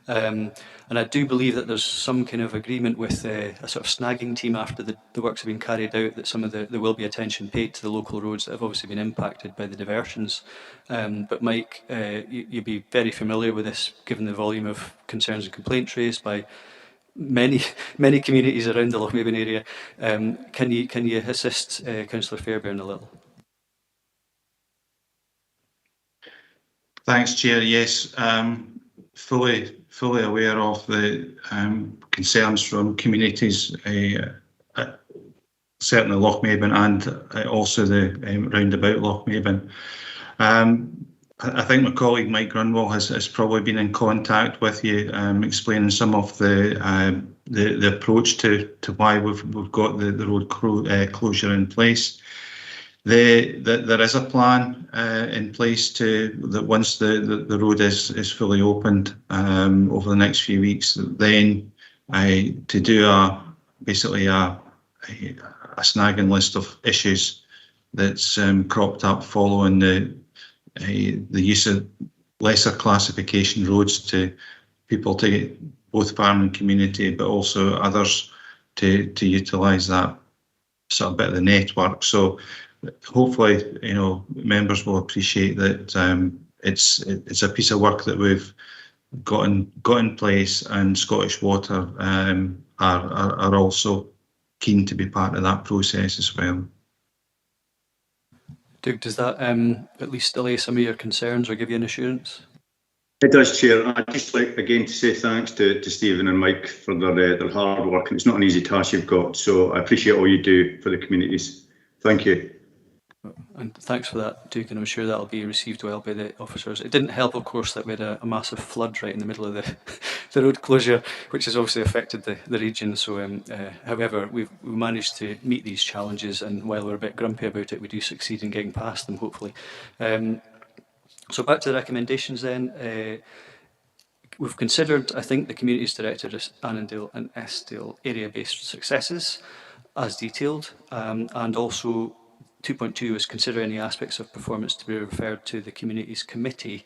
And I do believe that there's some kind of agreement with a sort of snagging team after the works have been carried out, that some of there will be attention paid to the local roads that have obviously been impacted by the diversions. But Mike, you'd be very familiar with this, given the volume of concerns and complaints raised by many communities around the Lochmaben area. Can you assist Councillor Fairbairn a little? Thanks, Chair. Yes, fully aware of the concerns from communities, certainly Lochmaben and also the roundabout Lochmaben. I think my colleague Mike Grunwald has probably been in contact with you, explaining some of the approach to why we've got the road closure in place. There is a plan in place that once the road is fully opened over the next few weeks, then to do basically a snagging list of issues that's cropped up following the use of lesser classification roads to people, to both farm and community, but also others to utilise that sort of bit of the network. So hopefully, members will appreciate that it's a piece of work that we've got in place, and Scottish Water are also keen to be part of that process as well. Duke, does that at least allay some of your concerns or give you an assurance? It does, Chair. I'd just like again to say thanks to Stephen and Mike for their hard work, and it's not an easy task you've got, so I appreciate all you do for the communities. Thank you. And thanks for that, Duke, and I'm sure that'll be received well by the officers. It didn't help, of course, that we had a massive flood right in the middle of the road closure, which has obviously affected the region. So, however, we managed to meet these challenges, and while we're a bit grumpy about it, we do succeed in getting past them, hopefully. So back to the recommendations then. We've considered, I think, the Communities Directorate Annandale and Eskdale area-based successes as detailed, and also 2.2 is consider any aspects of performance to be referred to the Communities Committee.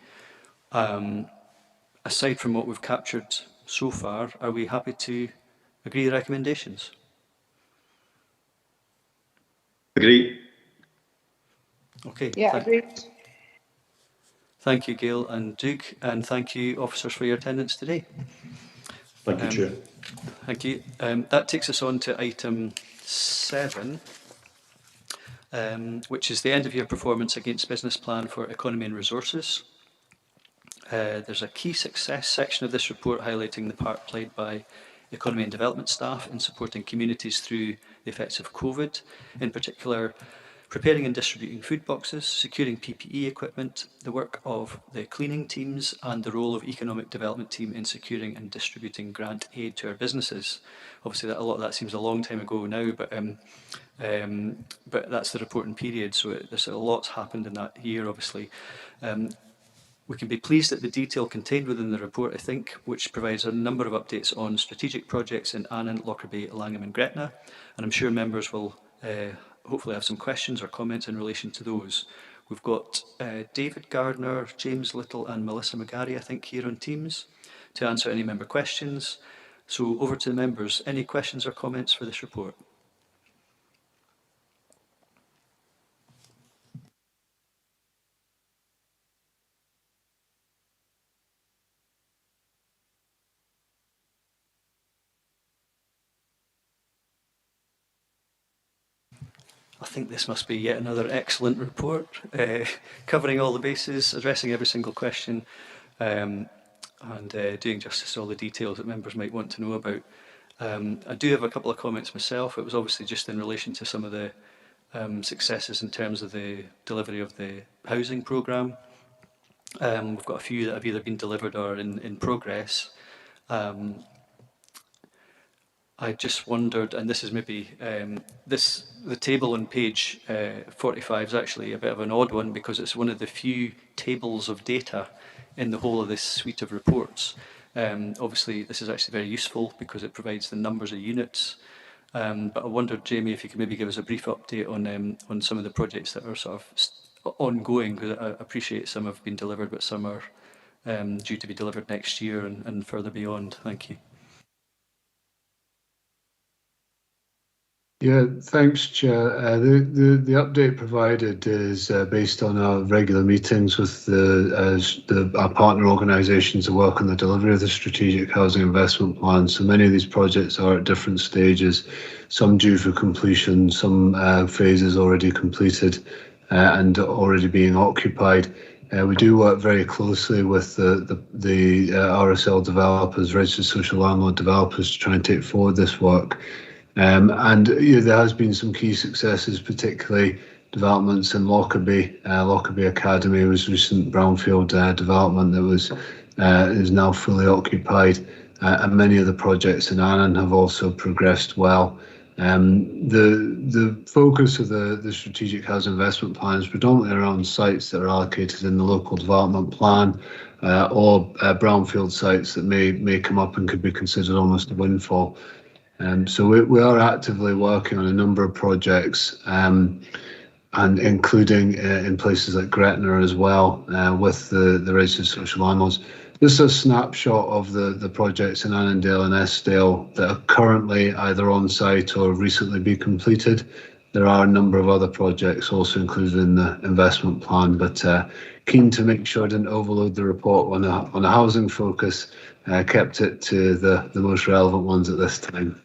Aside from what we've captured so far, are we happy to agree the recommendations? Agree. Okay. Yeah, agreed. Thank you, Gail and Duke, and thank you, officers, for your attendance today. Thank you, Chair. Thank you. That takes us on to item 7. Which is the end of year performance against business plan for economy and resources. There's a key success section of this report highlighting the part played by economy and development staff in supporting communities through the effects of COVID, in particular preparing and distributing food boxes, securing PPE equipment, the work of the cleaning teams, and the role of economic development team in securing and distributing grant aid to our businesses. Obviously, a lot of that seems a long time ago now, but that's the reporting period, so there's a lot's happened in that year, obviously. We can be pleased at the detail contained within the report, I think, which provides a number of updates on strategic projects in Annan, Lockerbie, Langham and Gretna, and I'm sure members will hopefully have some questions or comments in relation to those. We've got David Gardner, James Little and Melissa McGarry, I think, here on Teams to answer any member questions. So over to the members. Any questions or comments for this report? I think this must be yet another excellent report, covering all the bases, addressing every single question, and doing justice to all the details that members might want to know about. I do have a couple of comments myself. It was obviously just in relation to some of the successes in terms of the delivery of the housing programme. We've got a few that have either been delivered or in progress. I just wondered, and this is maybe, the table on page 45 is actually a bit of an odd one because it's one of the few tables of data in the whole of this suite of reports. Obviously, this is actually very useful because it provides the numbers of units. But I wondered, Jamie, if you could maybe give us a brief update on some of the projects that are sort of ongoing, because I appreciate some have been delivered, but some are due to be delivered next year and further beyond. Thank you. Yeah, thanks, Chair. The update provided is based on our regular meetings with our partner organisations that work on the delivery of the Strategic Housing Investment Plan. So many of these projects are at different stages, some due for completion, some phases already completed and already being occupied. We do work very closely with the RSL developers, registered social landlord developers, to try and take forward this work. And there has been some key successes, particularly developments in Lockerbie. Lockerbie Academy was recent brownfield development that is now fully occupied, and many of the projects in Annan have also progressed well. The focus of the Strategic Housing Investment Plan is predominantly around sites that are allocated in the local development plan, or brownfield sites that may come up and could be considered almost a windfall. So we are actively working on a number of projects, and including in places like Gretna as well, with the registered social landlords. This is a snapshot of the projects in Annandale and Eskdale that are currently either on site or recently be completed. There are a number of other projects also included in the investment plan, but keen to make sure I didn't overload the report on a housing focus, kept it to the most relevant ones at this time.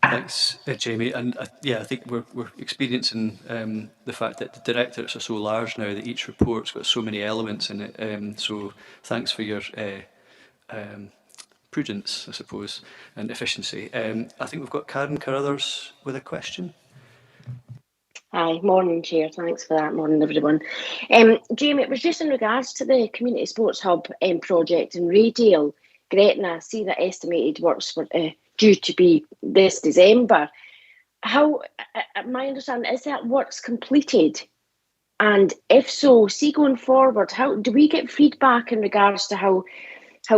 Thanks, Jamie. And yeah, I think we're experiencing the fact that the directorates are so large now that each report's got so many elements in it. So thanks for your prudence, I suppose, and efficiency. I think we've got Karen Carruthers with a question. Hi, morning, Chair. Thanks for that. Morning, everyone. Jamie, it was just in regards to the Community Sports Hub project in Raydale, Gretna. I see that estimated works were due to be this December. How, my understanding, is that works completed? And if so, see going forward, how do we get feedback in regards to how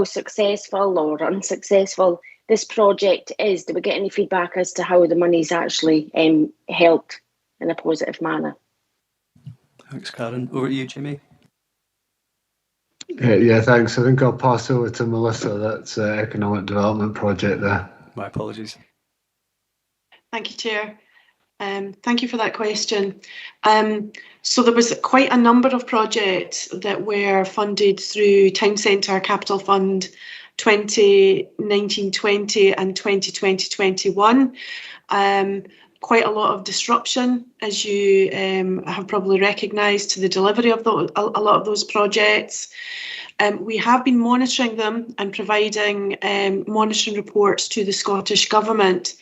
successful or unsuccessful this project is? Do we get any feedback as to how the money's actually helped in a positive manner? Thanks, Karen. Over to you, Jamie. Yeah, thanks. I think I'll pass over to Melissa. That's economic development project there. My apologies. Thank you, Chair. Thank you for that question. So there was quite a number of projects that were funded through Town Centre Capital Fund 2019-20 and 2020-21. Quite a lot of disruption, as you have probably recognised, to the delivery of a lot of those projects. We have been monitoring them and providing monitoring reports to the Scottish Government.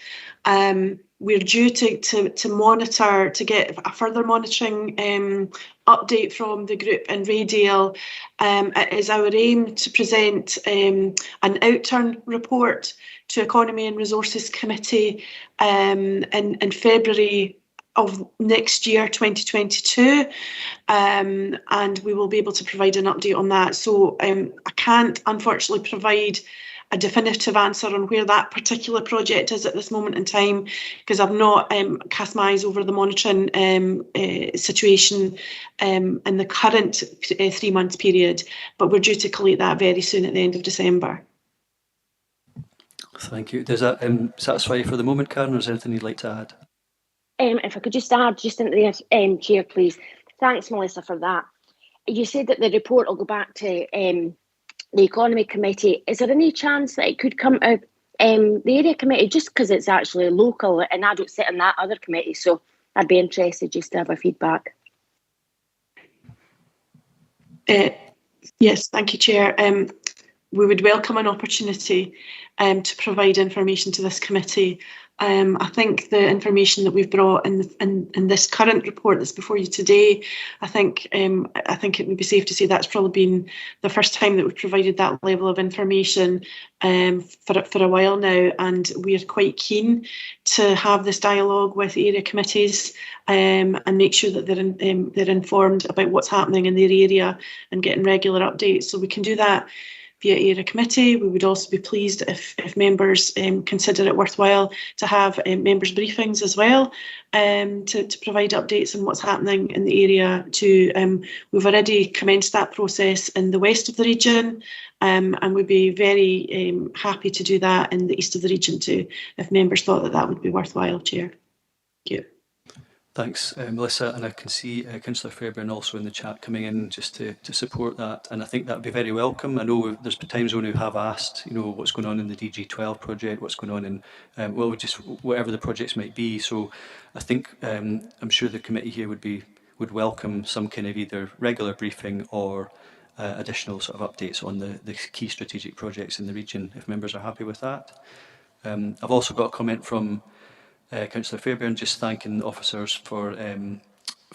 We're due to monitor, to get a further monitoring update from the group in Raydale. It is our aim to present an outturn report to Economy and Resources Committee in February of next year, 2022, and we will be able to provide an update on that. So I can't unfortunately provide a definitive answer on where that particular project is at this moment in time, because I've not cast my eyes over the monitoring situation in the current 3 months period, but we're due to collate that very soon at the end of December. Thank you. Does that satisfy you for the moment, Karen, or is there anything you'd like to add? If I could just add just into the Chair, please. Thanks, Melissa, for that. You said that the report will go back to the Economy Committee. Is there any chance that it could come out the Area Committee, just because it's actually local and I don't sit in that other committee, so I'd be interested just to have a feedback. Yes, thank you, Chair. We would welcome an opportunity to provide information to this committee. I think the information that we've brought in this current report that's before you today, I think it would be safe to say that's probably been the first time that we've provided that level of information for a while now, and we are quite keen to have this dialogue with area committees and make sure that they're informed about what's happening in their area and getting regular updates. So we can do that via area committee. We would also be pleased if members consider it worthwhile to have members briefings as well to provide updates on what's happening in the area too. We've already commenced that process in the west of the region, and we'd be very happy to do that in the east of the region too, if members thought that would be worthwhile, Chair. Thank you. Thanks, Melissa, and I can see Councillor Fairbairn also in the chat coming in just to support that, and I think that would be very welcome. I know there's been times when we have asked, you know, what's going on in the DG12 project, what's going on in, well, just whatever the projects might be. So I think I'm sure the committee here would welcome some kind of either regular briefing or additional sort of updates on the key strategic projects in the region, if members are happy with that. I've also got a comment from Councillor Fairbairn just thanking officers for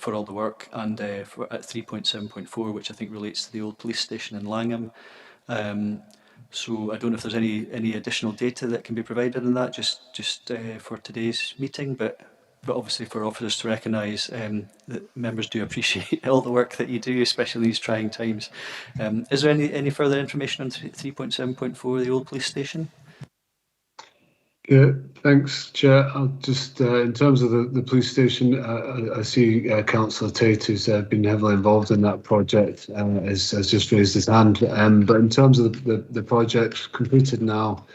all the work, and at 3.7.4, which I think relates to the old police station in Langham. So I don't know if there's any additional data that can be provided on that just for today's meeting, but obviously for officers to recognise that members do appreciate all the work that you do, especially in these trying times. Is there any further information on 3.7.4, the old police station? Yeah, thanks, Chair. I'll just, in terms of the police station, I see Councillor Tate, who's been heavily involved in that project, has just raised his hand. But in terms of the project completed now,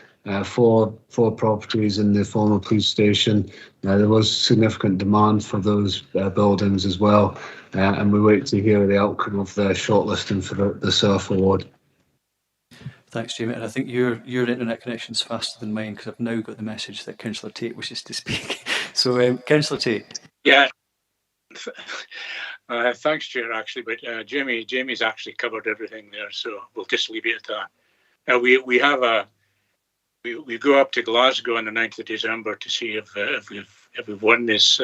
four properties in the former police station, there was significant demand for those buildings as well, and we wait to hear the outcome of the shortlisting for the SURF award. Thanks, Jamie. And I think your internet connection's faster than mine, because I've now got the message that Councillor Tate wishes to speak. So, Councillor Tate. Yeah. Thanks, Chair, actually, but Jamie's actually covered everything there, so we'll just leave it at that. We go up to Glasgow on the 9th of December to see if we've won this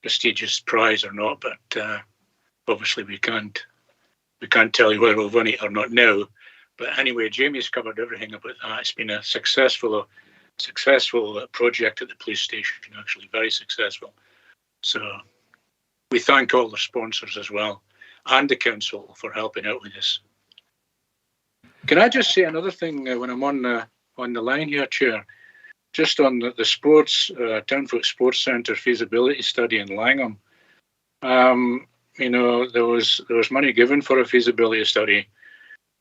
prestigious prize or not, but obviously we can't tell you whether we've won it or not now. But anyway, Jamie's covered everything about that. It's been a successful project at the police station, actually very successful. So we thank all the sponsors as well, and the council for helping out with this. Can I just say another thing when I'm on the line here, Chair? Just on the sports Townfoot Sports Centre feasibility study in Langham. You know, there was money given for a feasibility study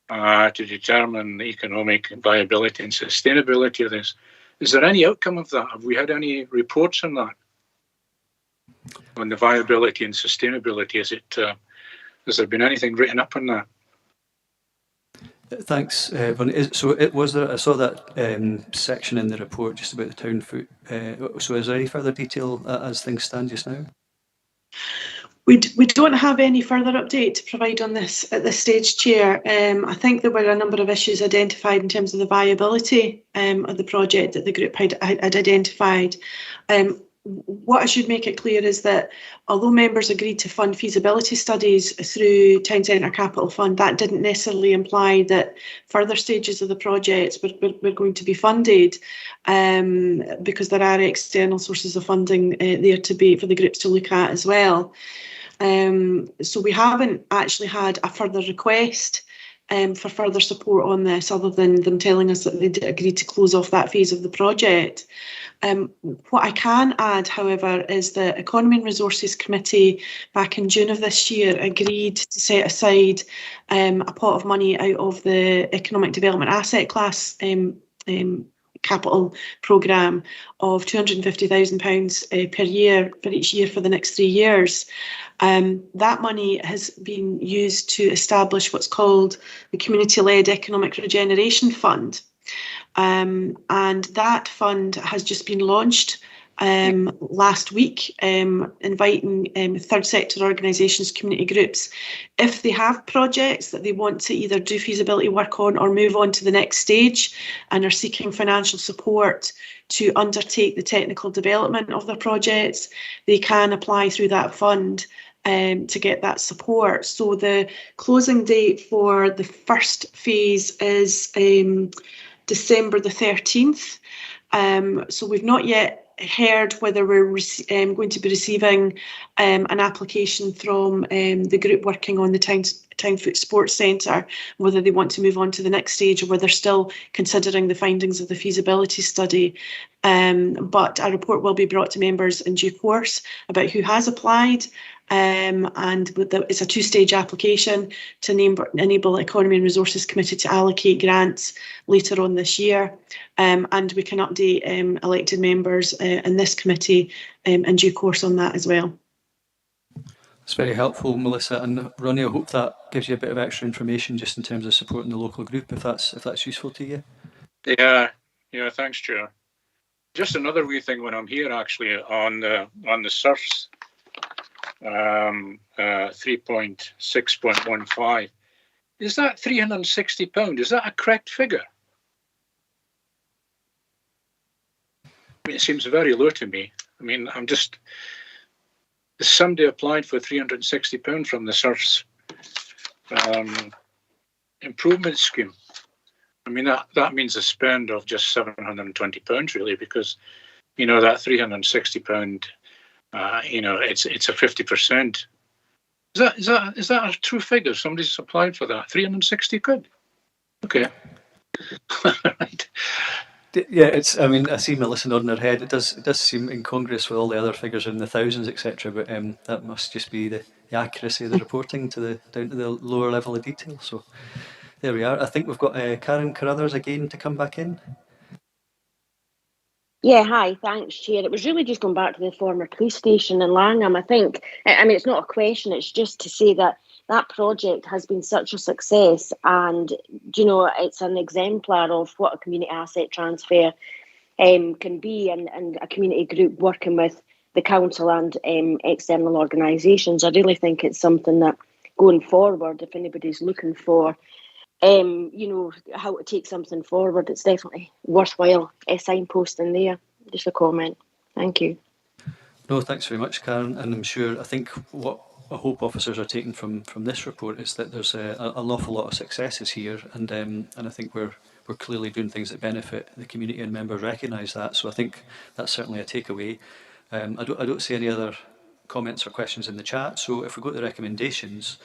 to determine the economic viability and sustainability of this. Is there any outcome of that? Have we had any reports on that? On the viability and sustainability, has there been anything written up on that? Thanks, Bonnie. So was there? I saw that section in the report just about the Townfoot. So is there any further detail as things stand just now? We don't have any further update to provide on this at this stage, Chair. I think there were a number of issues identified in terms of the viability of the project that the group had identified. What I should make it clear is that although members agreed to fund feasibility studies through Town Centre Capital Fund, that didn't necessarily imply that further stages of the project were going to be funded, because there are external sources of funding there for the groups to look at as well. So we haven't actually had a further request for further support on this, other than them telling us that they agreed to close off that phase of the project. What I can add, however, is the Economy and Resources Committee back in June of this year agreed to set aside a pot of money out of the Economic Development Asset Class capital programme of £250,000 per year for each year for the next 3 years. That money has been used to establish what's called the Community-Led Economic Regeneration Fund. And that fund has just been launched last week, inviting third sector organisations, community groups, if they have projects that they want to either do feasibility work on or move on to the next stage and are seeking financial support to undertake the technical development of their projects, they can apply through that fund to get that support. So the closing date for the first phase is December the 13th. So we've not yet heard whether we're going to be receiving an application from the group working on the Townfoot Sports Centre, whether they want to move on to the next stage or whether they're still considering the findings of the feasibility study. But a report will be brought to members in due course about who has applied. And it's a two-stage application to enable the Economy and Resources Committee to allocate grants later on this year. And we can update elected members in this committee in due course on that as well. It's very helpful, Melissa, and Ronnie, I hope that gives you a bit of extra information just in terms of supporting the local group, if that's useful to you. Yeah, thanks, Chair. Just another wee thing when I'm here, actually, on the SURFs. 3.6.15. Is that £360? Is that a correct figure? I mean, it seems very low to me. I mean, somebody applied for £360 from the SURFs improvement scheme. I mean, that means a spend of just £720 really, because that £360. It's a 50%. Is that a true figure? Somebody's applied for that. 360 quid. Okay. Right. Yeah, I see Melissa nodding her head. It does seem incongruous with all the other figures in the thousands, etc. But that must just be the accuracy of the reporting down to the lower level of detail. So there we are. I think we've got Karen Carruthers again to come back in. Yeah, hi, thanks, Chair. It was really just going back to the former police station in Langham. I mean, it's not a question, it's just to say that project has been such a success, and, it's an exemplar of what a community asset transfer can be, and a community group working with the council and external organisations. I really think it's something that, going forward, if anybody's looking for how to take something forward, it's definitely worthwhile signposting there. Just a comment. Thank you. No, thanks very much, Karen. And I think what I hope officers are taking from this report is that there's an awful lot of successes here, and I think we're clearly doing things that benefit the community, and members recognise that. So I think that's certainly a takeaway. I don't see any other comments or questions in the chat. So if we go to the recommendations,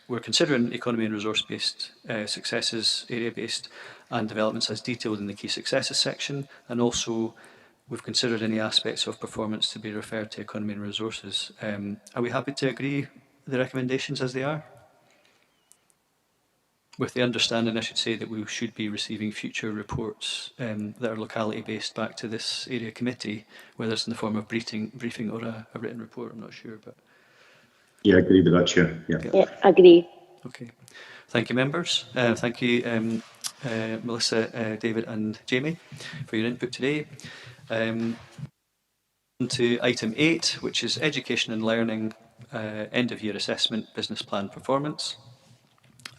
we're considering economy and resource-based successes, area-based, and developments as detailed in the key successes section. And also, we've considered any aspects of performance to be referred to economy and resources. Are we happy to agree with the recommendations as they are? With the understanding, I should say, that we should be receiving future reports that are locality-based back to this area committee, whether it's in the form of briefing or a written report, I'm not sure. But yeah, I agree with that, Chair. Yeah, agree. Okay. Thank you, members. Thank you, Melissa, David and Jamie, for your input today. On to item 8, which is education and learning, end-of-year assessment, business plan performance.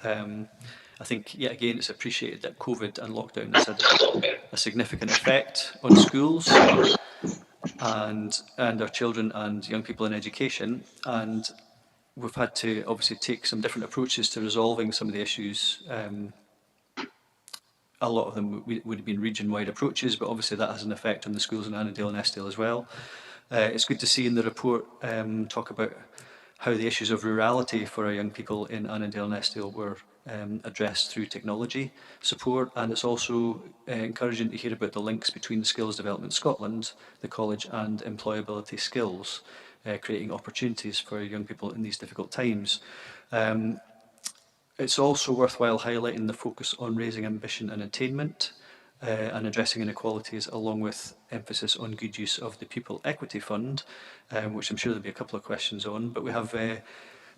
I think, yet again, it's appreciated that COVID and lockdown has had a significant effect on schools and our children and young people in education. And we've had to obviously take some different approaches to resolving some of the issues. A lot of them would have been region-wide approaches, but obviously that has an effect on the schools in Annandale and Eskdale as well. It's good to see in the report talk about how the issues of rurality for our young people in Annandale and Eskdale were addressed through technology support, and it's also encouraging to hear about the links between Skills Development Scotland, the college, and employability skills, creating opportunities for young people in these difficult times. It's also worthwhile highlighting the focus on raising ambition and attainment and addressing inequalities, along with emphasis on good use of the Pupil Equity Fund, which I'm sure there'll be a couple of questions on. But we have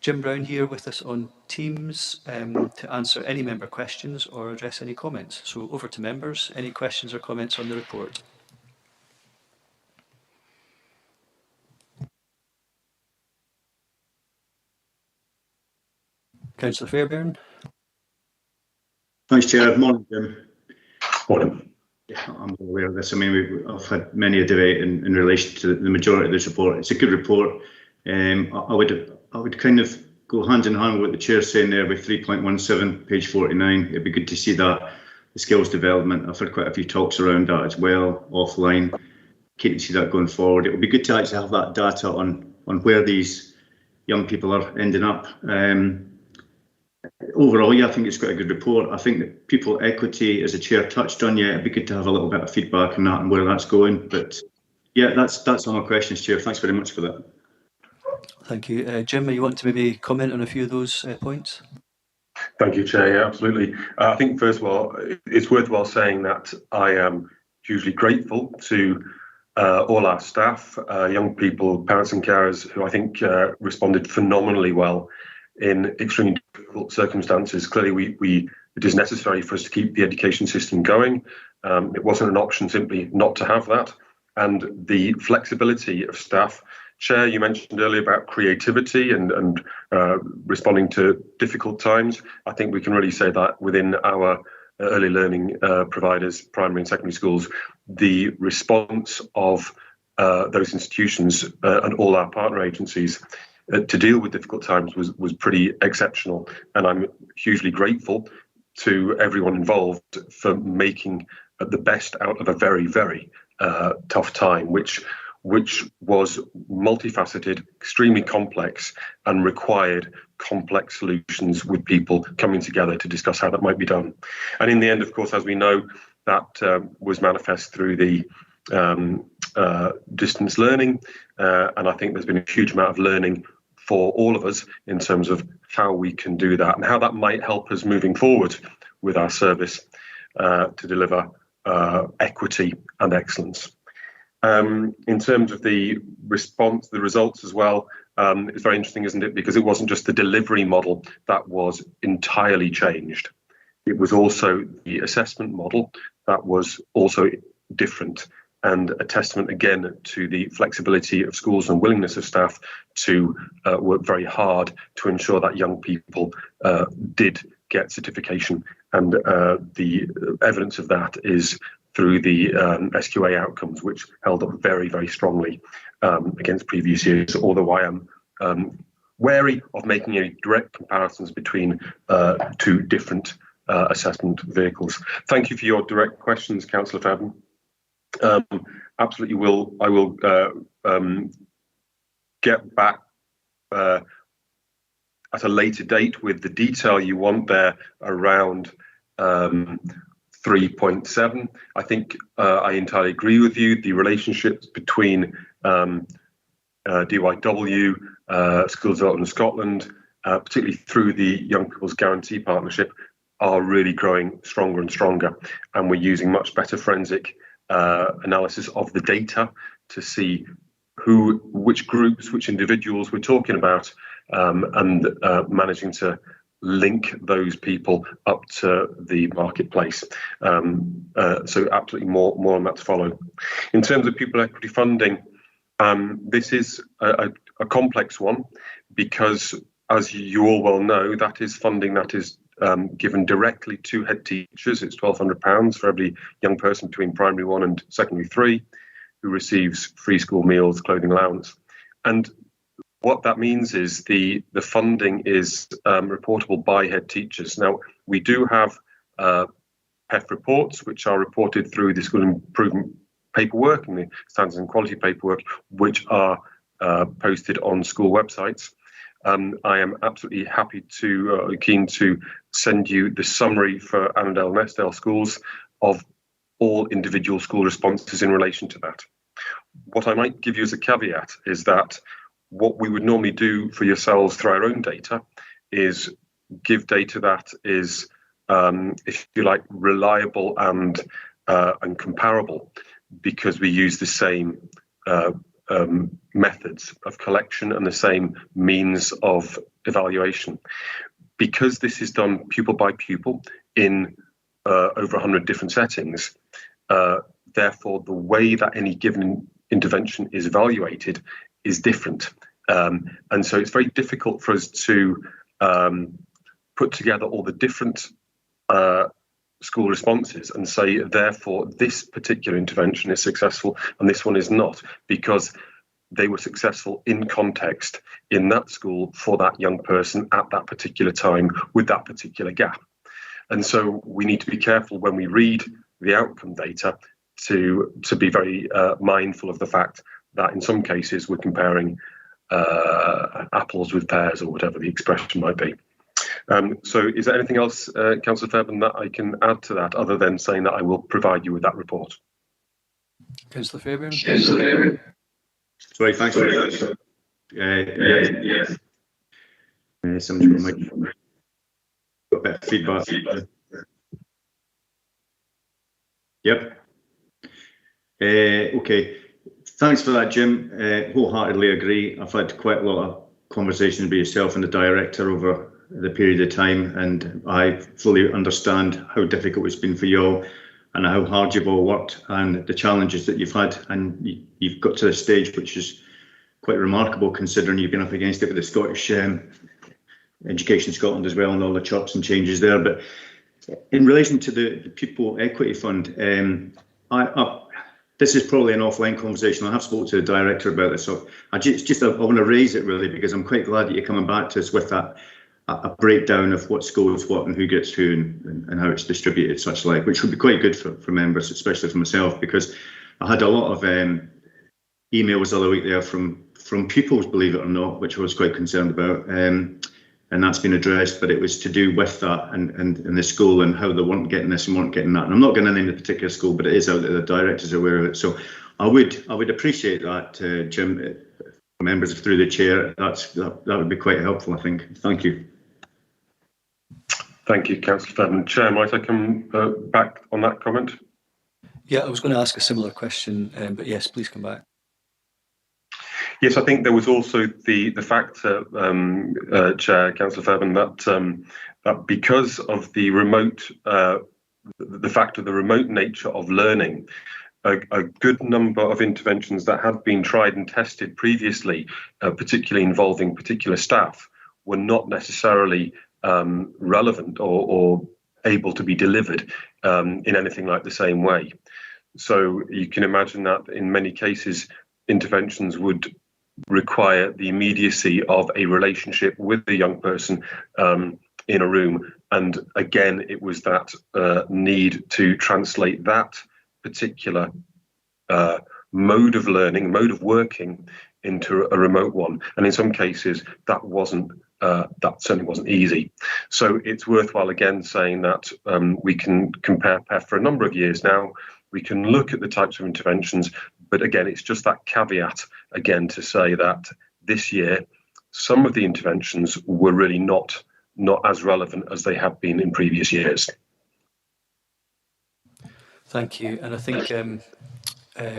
Jim Brown here with us on Teams to answer any member questions or address any comments. So over to members. Any questions or comments on the report? Councillor Fairbairn. Thanks, Chair. Morning, Jim. Morning. Yeah, I'm aware of this. I mean, I've had many a debate in relation to the majority of this report. It's a good report. I would kind of go hand in hand with what the Chair's saying there with 3.17, page 49. It'd be good to see that, the skills development. I've heard quite a few talks around that as well, offline. Keen to see that going forward. It would be good to actually have that data on where these young people are ending up. Overall, yeah, I think it's quite a good report. I think that pupil equity, as the Chair touched on, yeah, it'd be good to have a little bit of feedback on that and where that's going. But yeah, that's all my questions, Chair. Thanks very much for that. Thank you. Jim, you want to maybe comment on a few of those points? Thank you, Chair. Yeah, absolutely. I think, first of all, it's worthwhile saying that I am hugely grateful to all our staff, young people, parents and carers, who I think responded phenomenally well in extremely difficult circumstances. Clearly, it is necessary for us to keep the education system going. It wasn't an option simply not to have that. And the flexibility of staff. Chair, you mentioned earlier about creativity and responding to difficult times. I think we can really say that within our early learning providers, primary and secondary schools, the response of those institutions and all our partner agencies to deal with difficult times was pretty exceptional. And I'm hugely grateful to everyone involved for making the best out of a very, very tough time, which was multifaceted, extremely complex, and required complex solutions with people coming together to discuss how that might be done. And in the end, of course, as we know, that was manifest through the distance learning. And I think there's been a huge amount of learning for all of us in terms of how we can do that and how that might help us moving forward with our service to deliver equity and excellence. In terms of the response, the results as well, it's very interesting, isn't it? Because it wasn't just the delivery model that was entirely changed. It was also the assessment model that was also different, and a testament again to the flexibility of schools and willingness of staff to work very hard to ensure that young people did get certification. And the evidence of that is through the SQA outcomes, which held up very, very strongly against previous years, although I am wary of making any direct comparisons between two different assessment vehicles. Thank you for your direct questions, Councillor Fairbairn. Absolutely I will get back at a later date with the detail you want there around 3.7. I think I entirely agree with you. The relationships between DYW, Schools Development Scotland, particularly through the Young People's Guarantee Partnership, are really growing stronger and stronger. And we're using much better forensic analysis of the data to see which groups, which individuals we're talking about, and managing to link those people up to the marketplace. So absolutely more on that to follow. In terms of pupil equity funding, this is a complex one because, as you all well know, that is funding that is given directly to head teachers. It's £1,200 for every young person between primary 1 and secondary 3 who receives free school meals, clothing allowance. And what that means is the funding is reportable by head teachers. Now, we do have PEF reports, which are reported through the school improvement paperwork and the standards and quality paperwork, which are posted on school websites. I am absolutely happy to, keen to send you the summary for Annandale and Eskdale schools of all individual school responses in relation to that. What I might give you as a caveat is that what we would normally do for yourselves through our own data is give data that is, if you like, reliable and comparable, because we use the same methods of collection and the same means of evaluation. Because this is done pupil by pupil in over 100 different settings, therefore the way that any given intervention is evaluated is different. And so it's very difficult for us to put together all the different school responses and say, therefore, this particular intervention is successful and this one is not, because they were successful in context in that school for that young person at that particular time with that particular gap. And so we need to be careful when we read the outcome data to be very mindful of the fact that in some cases we're comparing apples with pears, or whatever the expression might be. So is there anything else, Councillor Fairbairn, that I can add to that, other than saying that I will provide you with that report? Councillor Fairbairn? Sorry, thanks for that. Yes. Someone's got a bit of feedback. Yep. Okay. Thanks for that, Jim. Wholeheartedly agree. I've had quite a lot of conversations with yourself and the director over the period of time, and I fully understand how difficult it's been for you all and how hard you've all worked and the challenges that you've had, and you've got to a stage which is quite remarkable considering you've been up against it with the Scottish Education Scotland as well and all the chops and changes there. But in relation to the Pupil Equity Fund, this is probably an offline conversation. I have spoken to the director about this, so I want to raise it really because I'm quite glad that you're coming back to us with that a breakdown of what scores what and who gets who and how it's distributed, such like, which would be quite good for members, especially for myself, because I had a lot of emails the other week there from pupils, believe it or not, which I was quite concerned about, and that's been addressed. But it was to do with that and the school and how they weren't getting this and weren't getting that. And I'm not going to name the particular school, but it is out there. The director's aware of it. So I would appreciate that, Jim, members through the chair. That would be quite helpful, I think. Thank you. Thank you, Councillor Fairbairn. Chair, might I come back on that comment? Yeah, I was going to ask a similar question, but yes, please come back. Yes, I think there was also the factor, Chair, Councillor Fairbairn, that because of the remote, the fact of the remote nature of learning, a good number of interventions that had been tried and tested previously, particularly involving particular staff, were not necessarily relevant or able to be delivered in anything like the same way. So you can imagine that in many cases, interventions would require the immediacy of a relationship with the young person in a room. And again, it was that need to translate that particular mode of learning, mode of working into a remote one. And in some cases, that certainly wasn't easy. So it's worthwhile again saying that we can compare PEF for a number of years now. We can look at the types of interventions, but again, it's just that caveat again to say that this year, some of the interventions were really not as relevant as they have been in previous years. Thank you. And I think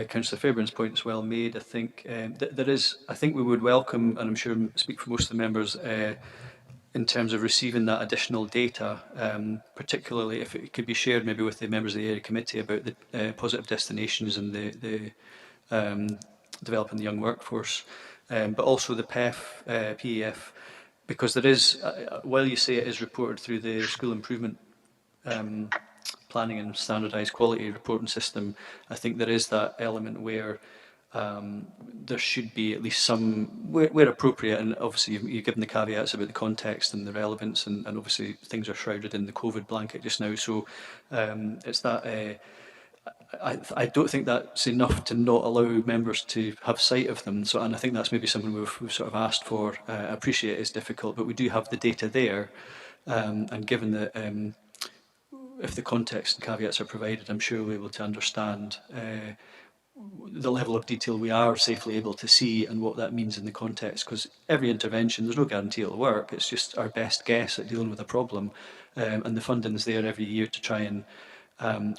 Councillor Fairbairn's point is well made. I think I think we would welcome, and I'm sure I speak for most of the members, in terms of receiving that additional data, particularly if it could be shared maybe with the members of the area committee about the positive destinations and the developing the young workforce, but also the PEF, because there is, while you say it is reported through the school improvement planning and standardised quality reporting system, I think there is that element where there should be at least some, where appropriate, and obviously you've given the caveats about the context and the relevance, and obviously things are shrouded in the COVID blanket just now, so it's that I don't think that's enough to not allow members to have sight of them. So, and I think that's maybe something we've sort of asked for. I appreciate it's difficult, but we do have the data there. And given that if the context and caveats are provided, I'm sure we'll be able to understand the level of detail we are safely able to see and what that means in the context. Because every intervention, there's no guarantee it'll work. It's just our best guess at dealing with a problem. And the funding is there every year to try and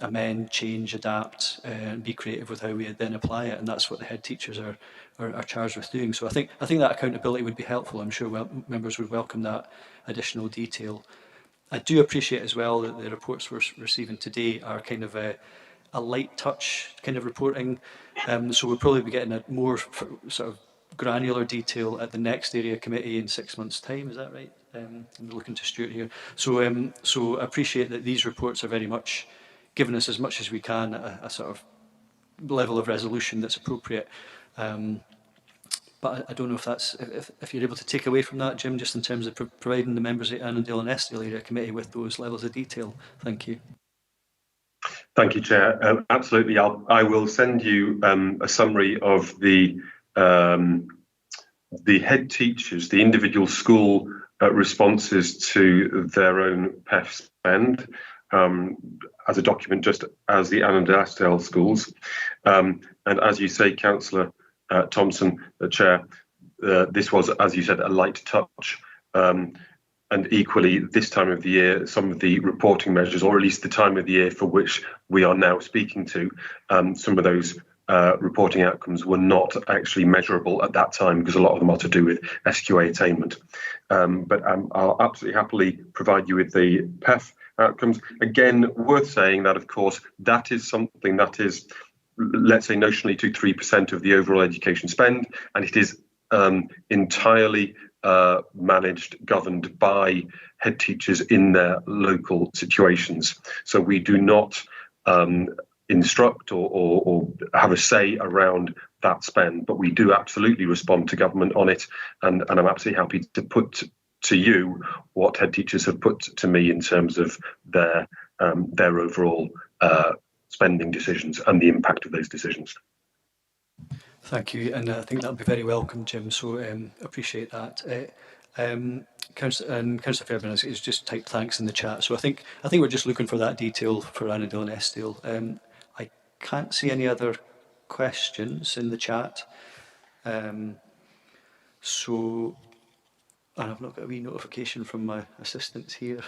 amend, change, adapt, and be creative with how we then apply it. And that's what the head teachers are charged with doing. So I think that accountability would be helpful. I'm sure members would welcome that additional detail. I do appreciate as well that the reports we're receiving today are kind of a light touch kind of reporting. So we'll probably be getting a more sort of granular detail at the next area committee in 6 months' time. Is that right? I'm looking to Stuart here. So, so I appreciate that these reports are very much giving us as much as we can a sort of level of resolution that's appropriate. But I don't know if that's if you're able to take away from that, Jim, just in terms of providing the members at Annandale and Eskdale area committee with those levels of detail. Thank you. Thank you, Chair. Absolutely, I will send you a summary of the head teachers, the individual school responses to their own PEF spend as a document, just as the Annandale and Eskdale schools. And as you say, Councillor Thompson, the Chair, this was, as you said, a light touch. And equally, this time of the year, some of the reporting measures, or at least the time of the year for which we are now speaking to, some of those reporting outcomes were not actually measurable at that time because a lot of them are to do with SQA attainment. But I'll absolutely happily provide you with the PEF outcomes. Again, worth saying that, of course, that is something that is, let's say, notionally 2-3% of the overall education spend, and it is entirely managed, governed by head teachers in their local situations. So we do not instruct or have a say around that spend, but we do absolutely respond to government on it, and I'm absolutely happy to put to you what head teachers have put to me in terms of their overall spending decisions and the impact of those decisions. Thank you, and I think that would be very welcome, Jim, so appreciate that. Councillor Fairbairn has just typed thanks in the chat, so I think we're just looking for that detail for Annandale and Eskdale. I can't see any other questions in the chat, so I've not got a wee notification from my assistant here.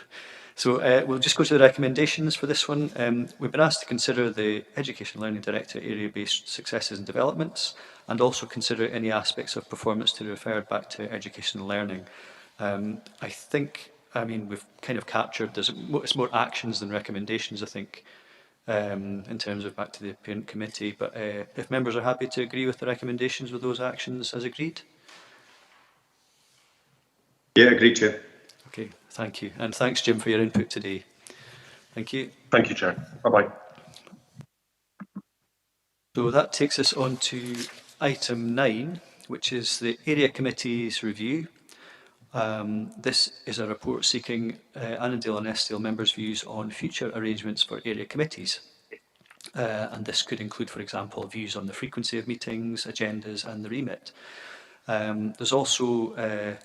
So we'll just go to the recommendations for this one. We've been asked to consider the Education Learning Director area-based successes and developments, and also consider any aspects of performance to be referred back to education and learning. I think, I mean, we've kind of captured, it's more actions than recommendations, I think, in terms of back to the parent committee. But if members are happy to agree with the recommendations with those actions as agreed? Yeah, agreed, Chair. Okay, thank you. And thanks, Jim, for your input today. Thank you. Thank you, Chair. Bye-bye. So that takes us on to item 9, which is the Area Committee's review. This is a report seeking Annandale and Eskdale members' views on future arrangements for area committees. And this could include, for example, views on the frequency of meetings, agendas and the remit. There's also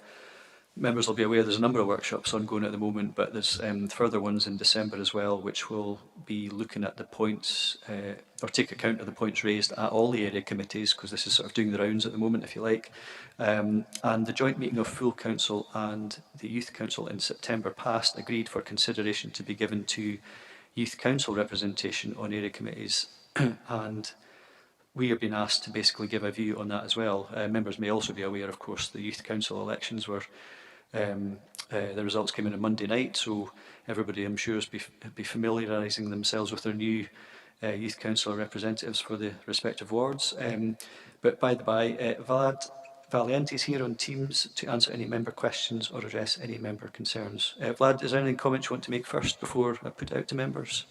members will be aware there's a number of workshops ongoing at the moment, but there's further ones in December as well, which will be looking at the points, or take account of the points raised at all the area committees, because this is sort of doing the rounds at the moment, if you like. And the joint meeting of Full Council and the Youth Council in September past agreed for consideration to be given to Youth Council representation on area committees. And we have been asked to basically give a view on that as well. Members may also be aware, of course, the Youth Council elections were the results came in on Monday night, so everybody, I'm sure, will be familiarising themselves with their new Youth Council representatives for the respective wards. But by the by, Vlad Valiente is here on Teams to answer any member questions or address any member concerns. Vlad, is there any comments you want to make first before I put it out to members?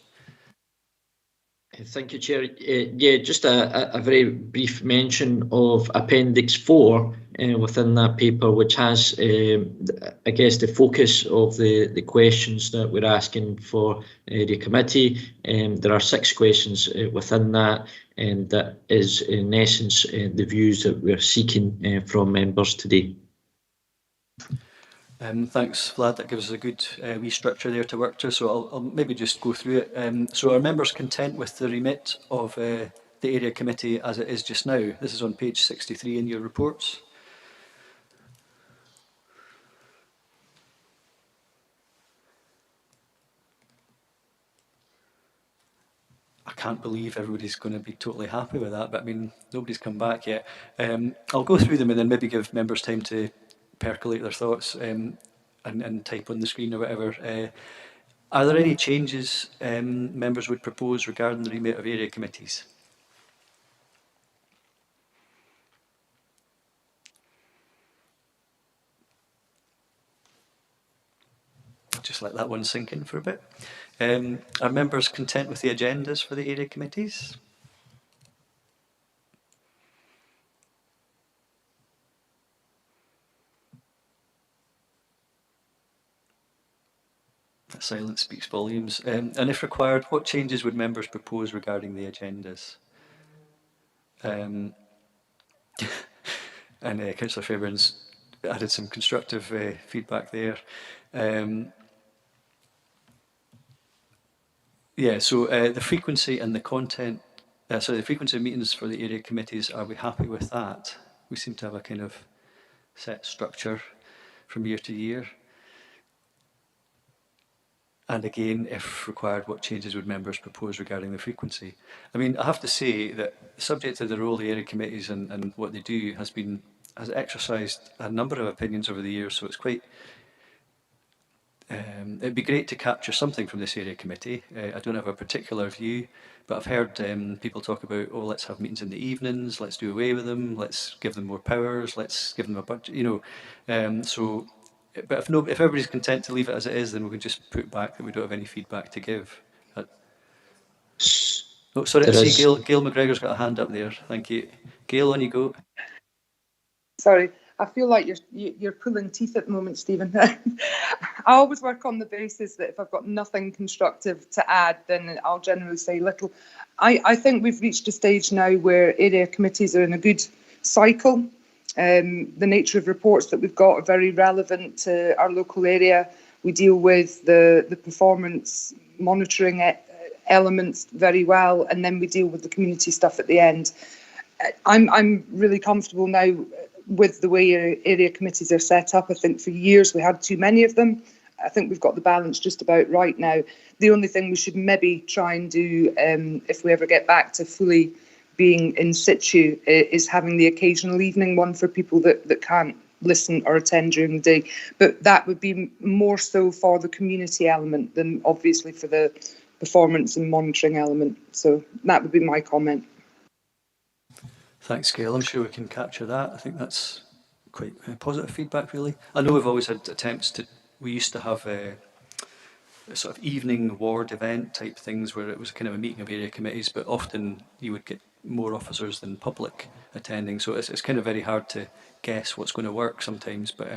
Thank you, Chair. Yeah, just a very brief mention of Appendix 4 within that paper, which has, I guess, the focus of the questions that we're asking for the committee. There are 6 questions within that, and that is, in essence, the views that we're seeking from members today. Thanks, Vlad. That gives us a good wee structure there to work to. So I'll maybe just go through it. So are members content with the remit of the area committee as it is just now? This is on page 63 in your reports. I can't believe everybody's going to be totally happy with that, but I mean, nobody's come back yet. I'll go through them and then maybe give members time to percolate their thoughts and type on the screen or whatever. Are there any changes members would propose regarding the remit of area committees? Just let that one sink in for a bit. Are members content with the agendas for the area committees? That silence speaks volumes. And if required, what changes would members propose regarding the agendas? And Councillor Fairbairn's added some constructive feedback there. Yeah, so the frequency and the content, the frequency of meetings for the area committees, are we happy with that? We seem to have a kind of set structure from year to year. And again, if required, what changes would members propose regarding the frequency? I mean, I have to say that subject to the role of the area committees and what they do has exercised a number of opinions over the years, so it's quite it'd be great to capture something from this area committee. I don't have a particular view, but I've heard people talk about, oh, let's have meetings in the evenings, let's do away with them, let's give them more powers, let's give them a budget, you know. But if everybody's content to leave it as it is, then we can just put back that we don't have any feedback to give. Oh, sorry, I see Gail McGregor's got a hand up there. Thank you. Gail, on you go. Sorry, I feel like you're pulling teeth at the moment, Stephen. I always work on the basis that if I've got nothing constructive to add, then I'll generally say little. I think we've reached a stage now where area committees are in a good cycle. The nature of reports that we've got are very relevant to our local area. We deal with the performance monitoring elements very well, and then we deal with the community stuff at the end. I'm really comfortable now with the way area committees are set up. I think for years we had too many of them. I think we've got the balance just about right now. The only thing we should maybe try and do, if we ever get back to fully being in situ, is having the occasional evening one for people that can't listen or attend during the day. But that would be more so for the community element than obviously for the performance and monitoring element. So that would be my comment. Thanks, Gail. I'm sure we can capture that. I think that's quite positive feedback, really. I know we've always had attempts to, we used to have a sort of evening ward event type things where it was kind of a meeting of area committees, but often you would get more officers than public attending. So it's kind of very hard to guess what's going to work sometimes, but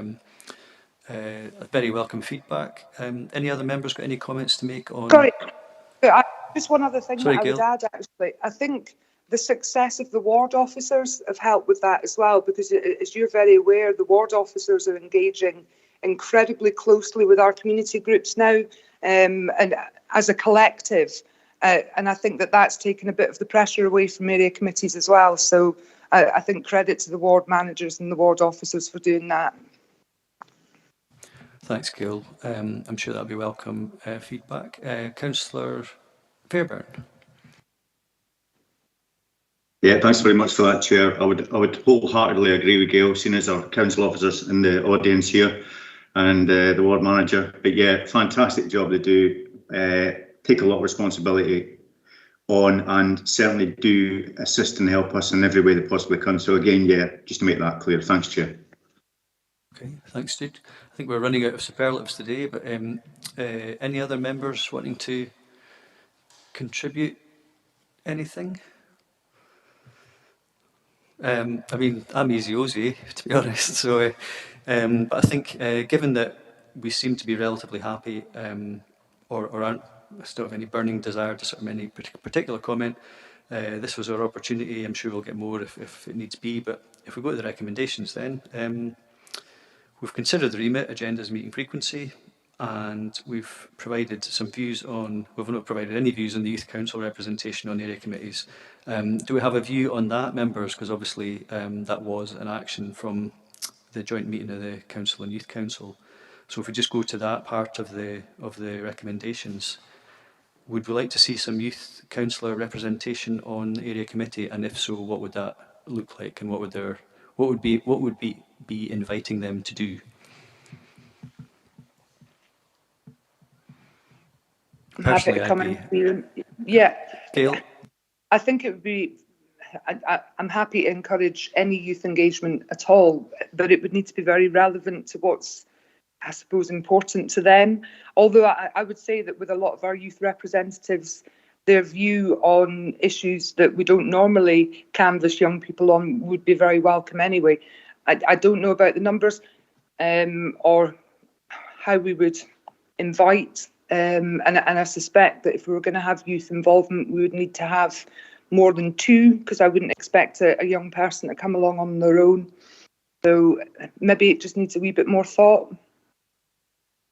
very welcome feedback. Any other members got any comments to make on? Sorry, just one other thing that I would add, actually. I think the success of the ward officers have helped with that as well, because as you're very aware, the ward officers are engaging incredibly closely with our community groups now, and as a collective. And I think that's taken a bit of the pressure away from area committees as well. So I think credit to the ward managers and the ward officers for doing that. Thanks, Gail. I'm sure that'll be welcome feedback. Councillor Fairbairn. Yeah, thanks very much for that, Chair. I would wholeheartedly agree with Gail, seeing as our council officers in the audience here and the ward manager. But yeah, fantastic job they do. Take a lot of responsibility on and certainly do assist and help us in every way they possibly can. So again, yeah, just to make that clear. Thanks, Chair. Okay, thanks, Jude. I think we're running out of superlatives today, but any other members wanting to contribute anything? I mean, I'm easy Ozy, to be honest. So, but I think given that we seem to be relatively happy, or aren't, still have any burning desire to sort of any particular comment, this was our opportunity. I'm sure we'll get more if it needs be. But if we go to the recommendations, then we've considered the remit, agendas, meeting frequency, and we've provided some views on. We've not provided any views on the Youth Council representation on area committees. Do we have a view on that, members? Because obviously that was an action from the joint meeting of the Council and Youth Council. So if we just go to that part of the recommendations, would we like to see some youth councillor representation on the area committee? And if so, what would that look like? And what would be inviting them to do? I'm happy to come in. Yeah. Gail? I think it would be, I'm happy to encourage any youth engagement at all, but it would need to be very relevant to what's, I suppose, important to them. Although I would say that with a lot of our youth representatives, their view on issues that we don't normally canvass young people on would be very welcome anyway. I don't know about the numbers or how we would invite, and I suspect that if we were going to have youth involvement, we would need to have more than two, because I wouldn't expect a young person to come along on their own. So maybe it just needs a wee bit more thought.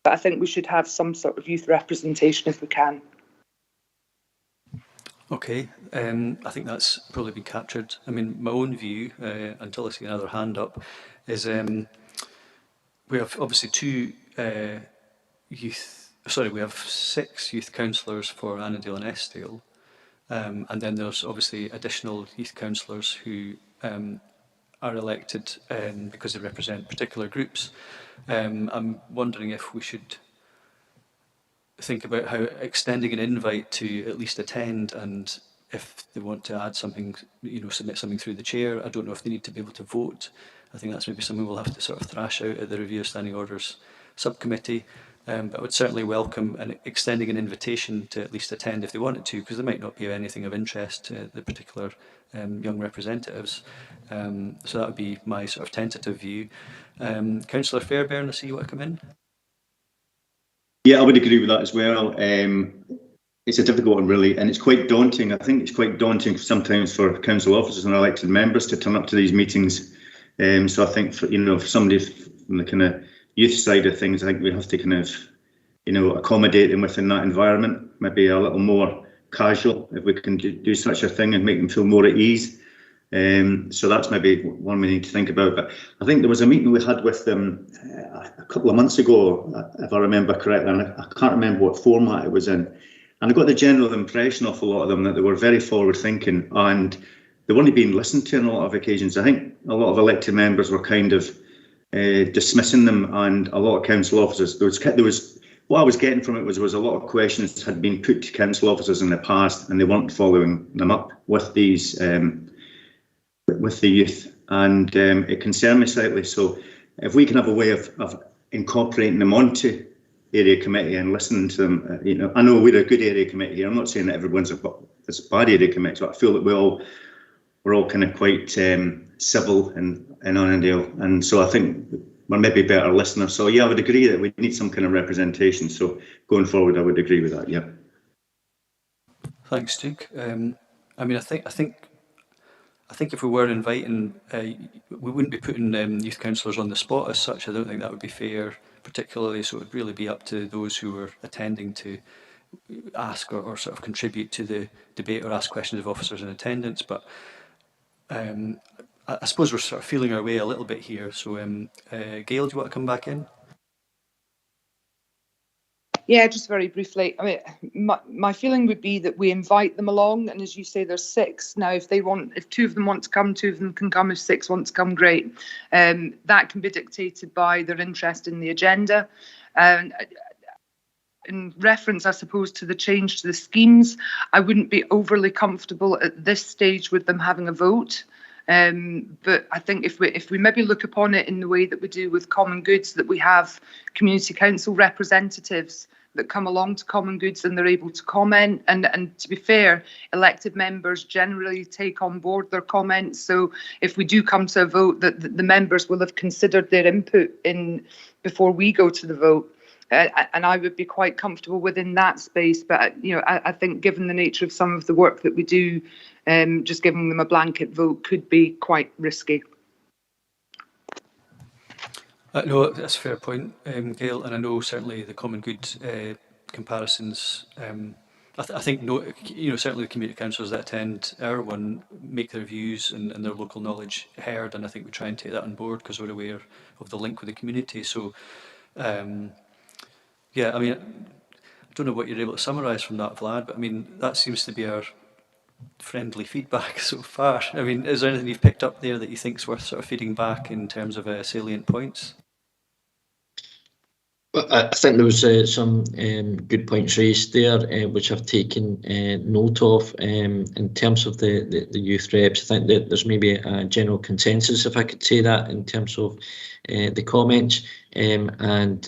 But I think we should have some sort of youth representation if we can. Okay, I think that's probably been captured. I mean, my own view, until I see another hand up, is we have obviously we have 6 youth councillors for Annandale and Eskdale, and then there's obviously additional youth councillors who are elected because they represent particular groups. I'm wondering if we should think about how extending an invite to at least attend, and if they want to add something, submit something through the chair. I don't know if they need to be able to vote. I think that's maybe something we'll have to sort of thrash out at the Review of Standing Orders subcommittee. But I would certainly welcome extending an invitation to at least attend if they wanted to, because there might not be anything of interest to the particular young representatives. So that would be my sort of tentative view. Councillor Fairbairn, I see you want to come in. Yeah, I would agree with that as well. It's a difficult one, really, and it's quite daunting. I think it's quite daunting sometimes for council officers and elected members to turn up to these meetings. So I think for somebody from the kind of youth side of things, I think we have to kind of accommodate them within that environment. Maybe a little more casual, if we can do such a thing and make them feel more at ease. So that's maybe one we need to think about. But I think there was a meeting we had with them a couple of months ago, if I remember correctly, and I can't remember what format it was in. And I got the general impression of a lot of them that they were very forward thinking and they weren't being listened to on a lot of occasions. I think a lot of elected members were kind of dismissing them, and a lot of council officers. There was what I was getting from it was a lot of questions had been put to council officers in the past, and they weren't following them up with these with the youth, and it concerned me slightly. So if we can have a way of incorporating them onto area committee and listening to them, I know we're a good area committee here. I'm not saying that everyone's a bad area committee, but I feel that we're all kind of quite civil in Annandale, and so I think we're maybe better listeners. So yeah, I would agree that we need some kind of representation. So going forward, I would agree with that. Yeah. Thanks, Duke. I mean, I think if we were inviting, we wouldn't be putting youth councillors on the spot as such. I don't think that would be fair, particularly. So it would really be up to those who were attending to ask or sort of contribute to the debate or ask questions of officers in attendance. But I suppose we're sort of feeling our way a little bit here. So Gail, do you want to come back in? Yeah, just very briefly. I mean, my feeling would be that we invite them along, and as you say, there's 6 now. If 2 of them want to come, 2 of them can come. If 6 want to come, great. That can be dictated by their interest in the agenda. In reference, I suppose, to the change to the schemes, I wouldn't be overly comfortable at this stage with them having a vote. But I think if we maybe look upon it in the way that we do with common goods, that we have community council representatives that come along to Common Goods and they're able to comment. And to be fair, elected members generally take on board their comments. So if we do come to a vote, that the members will have considered their input in before we go to the vote. And I would be quite comfortable within that space. But, I think given the nature of some of the work that we do, just giving them a blanket vote could be quite risky. No, that's a fair point, Gail, and I know certainly the common good comparisons. I think certainly the community councillors that attend our one make their views and their local knowledge heard, and I think we try and take that on board because we're aware of the link with the community. So, yeah, I mean, I don't know what you're able to summarise from that, Vlad, but I mean that seems to be our friendly feedback so far. I mean, is there anything you've picked up there that you think is worth sort of feeding back in terms of salient points? Well, I think there was some good points raised there, which I've taken note of. In terms of the youth reps, I think that there's maybe a general consensus, if I could say that, in terms of the comments and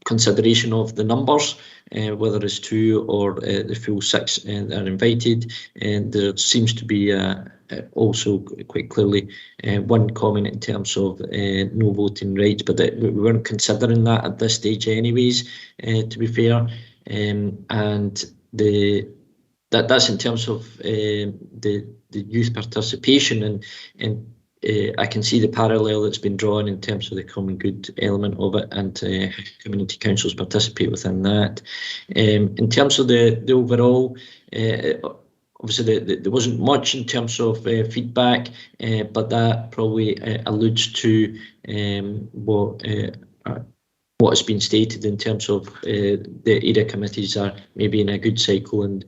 consideration of the numbers, whether it's 2 or the full 6 that are invited. And there seems to be also quite clearly one comment in terms of no voting rights, but we weren't considering that at this stage anyways, to be fair. And that's in terms of the youth participation, and I can see the parallel that's been drawn in terms of the common good element of it and how community councils participate within that. In terms of the overall, obviously there wasn't much in terms of feedback, but that probably alludes to what has been stated in terms of the area committees are maybe in a good cycle and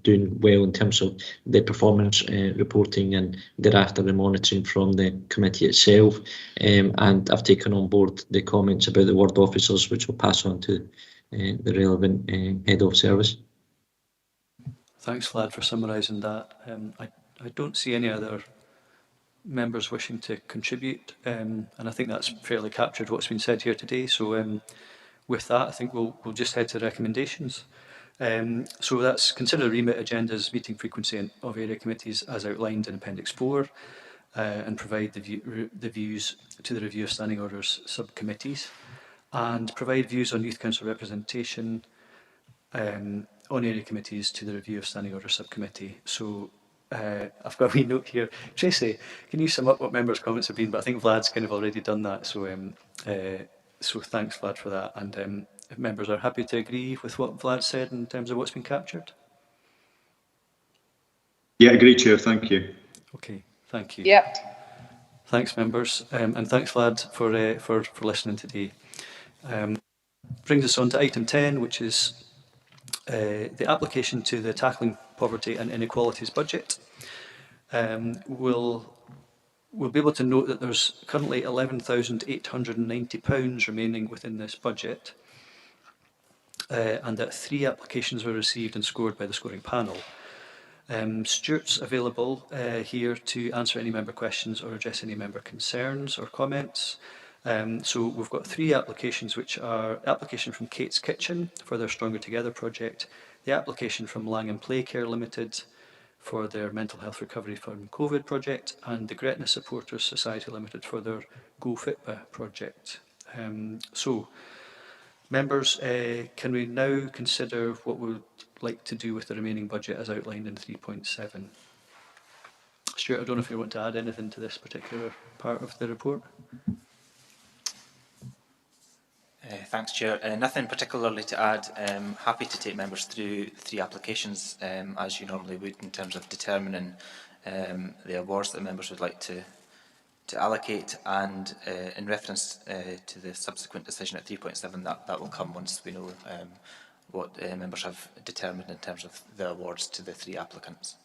doing well in terms of the performance reporting and thereafter the monitoring from the committee itself. And I've taken on board the comments about the ward officers, which will pass on to the relevant head of service. Thanks, Vlad, for summarising that. I don't see any other members wishing to contribute, and I think that's fairly captured what's been said here today. So with that, I think we'll just head to recommendations. So that's consider remit agendas, meeting frequency of area committees as outlined in Appendix 4, and provide the views to the review of standing orders subcommittees, and provide views on youth council representation on area committees to the review of standing order subcommittee. So I've got a wee note here. Tracy, can you sum up what members' comments have been? But I think Vlad's kind of already done that. So so thanks, Vlad, for that. And if members are happy to agree with what Vlad said in terms of what's been captured. Yeah, agree, Chair. Thank you. Okay, thank you. Yep. Thanks, members, and thanks, Vlad, for listening today. Brings us on to item 10, which is the application to the Tackling Poverty and Inequalities budget. We'll be able to note that there's currently £11,890 remaining within this budget, and that 3 applications were received and scored by the scoring panel. Stuart's available here to answer any member questions or address any member concerns or comments. So we've got 3 applications, which are application from Kate's Kitchen for their Stronger Together project, the application from Langham Play Care Limited for their mental health recovery from COVID project, and the Gretna Supporters Society Limited for their Go Fitba project. So members, can we now consider what we would like to do with the remaining budget as outlined in 3.7? Stuart, I don't know if you want to add anything to this particular part of the report. Thanks, Chair. Nothing particularly to add. Happy to take members through 3 applications as you normally would in terms of determining the awards that members would like to allocate, and in reference to the subsequent decision at 3.7, that will come once we know what members have determined in terms of the awards to the 3 applicants.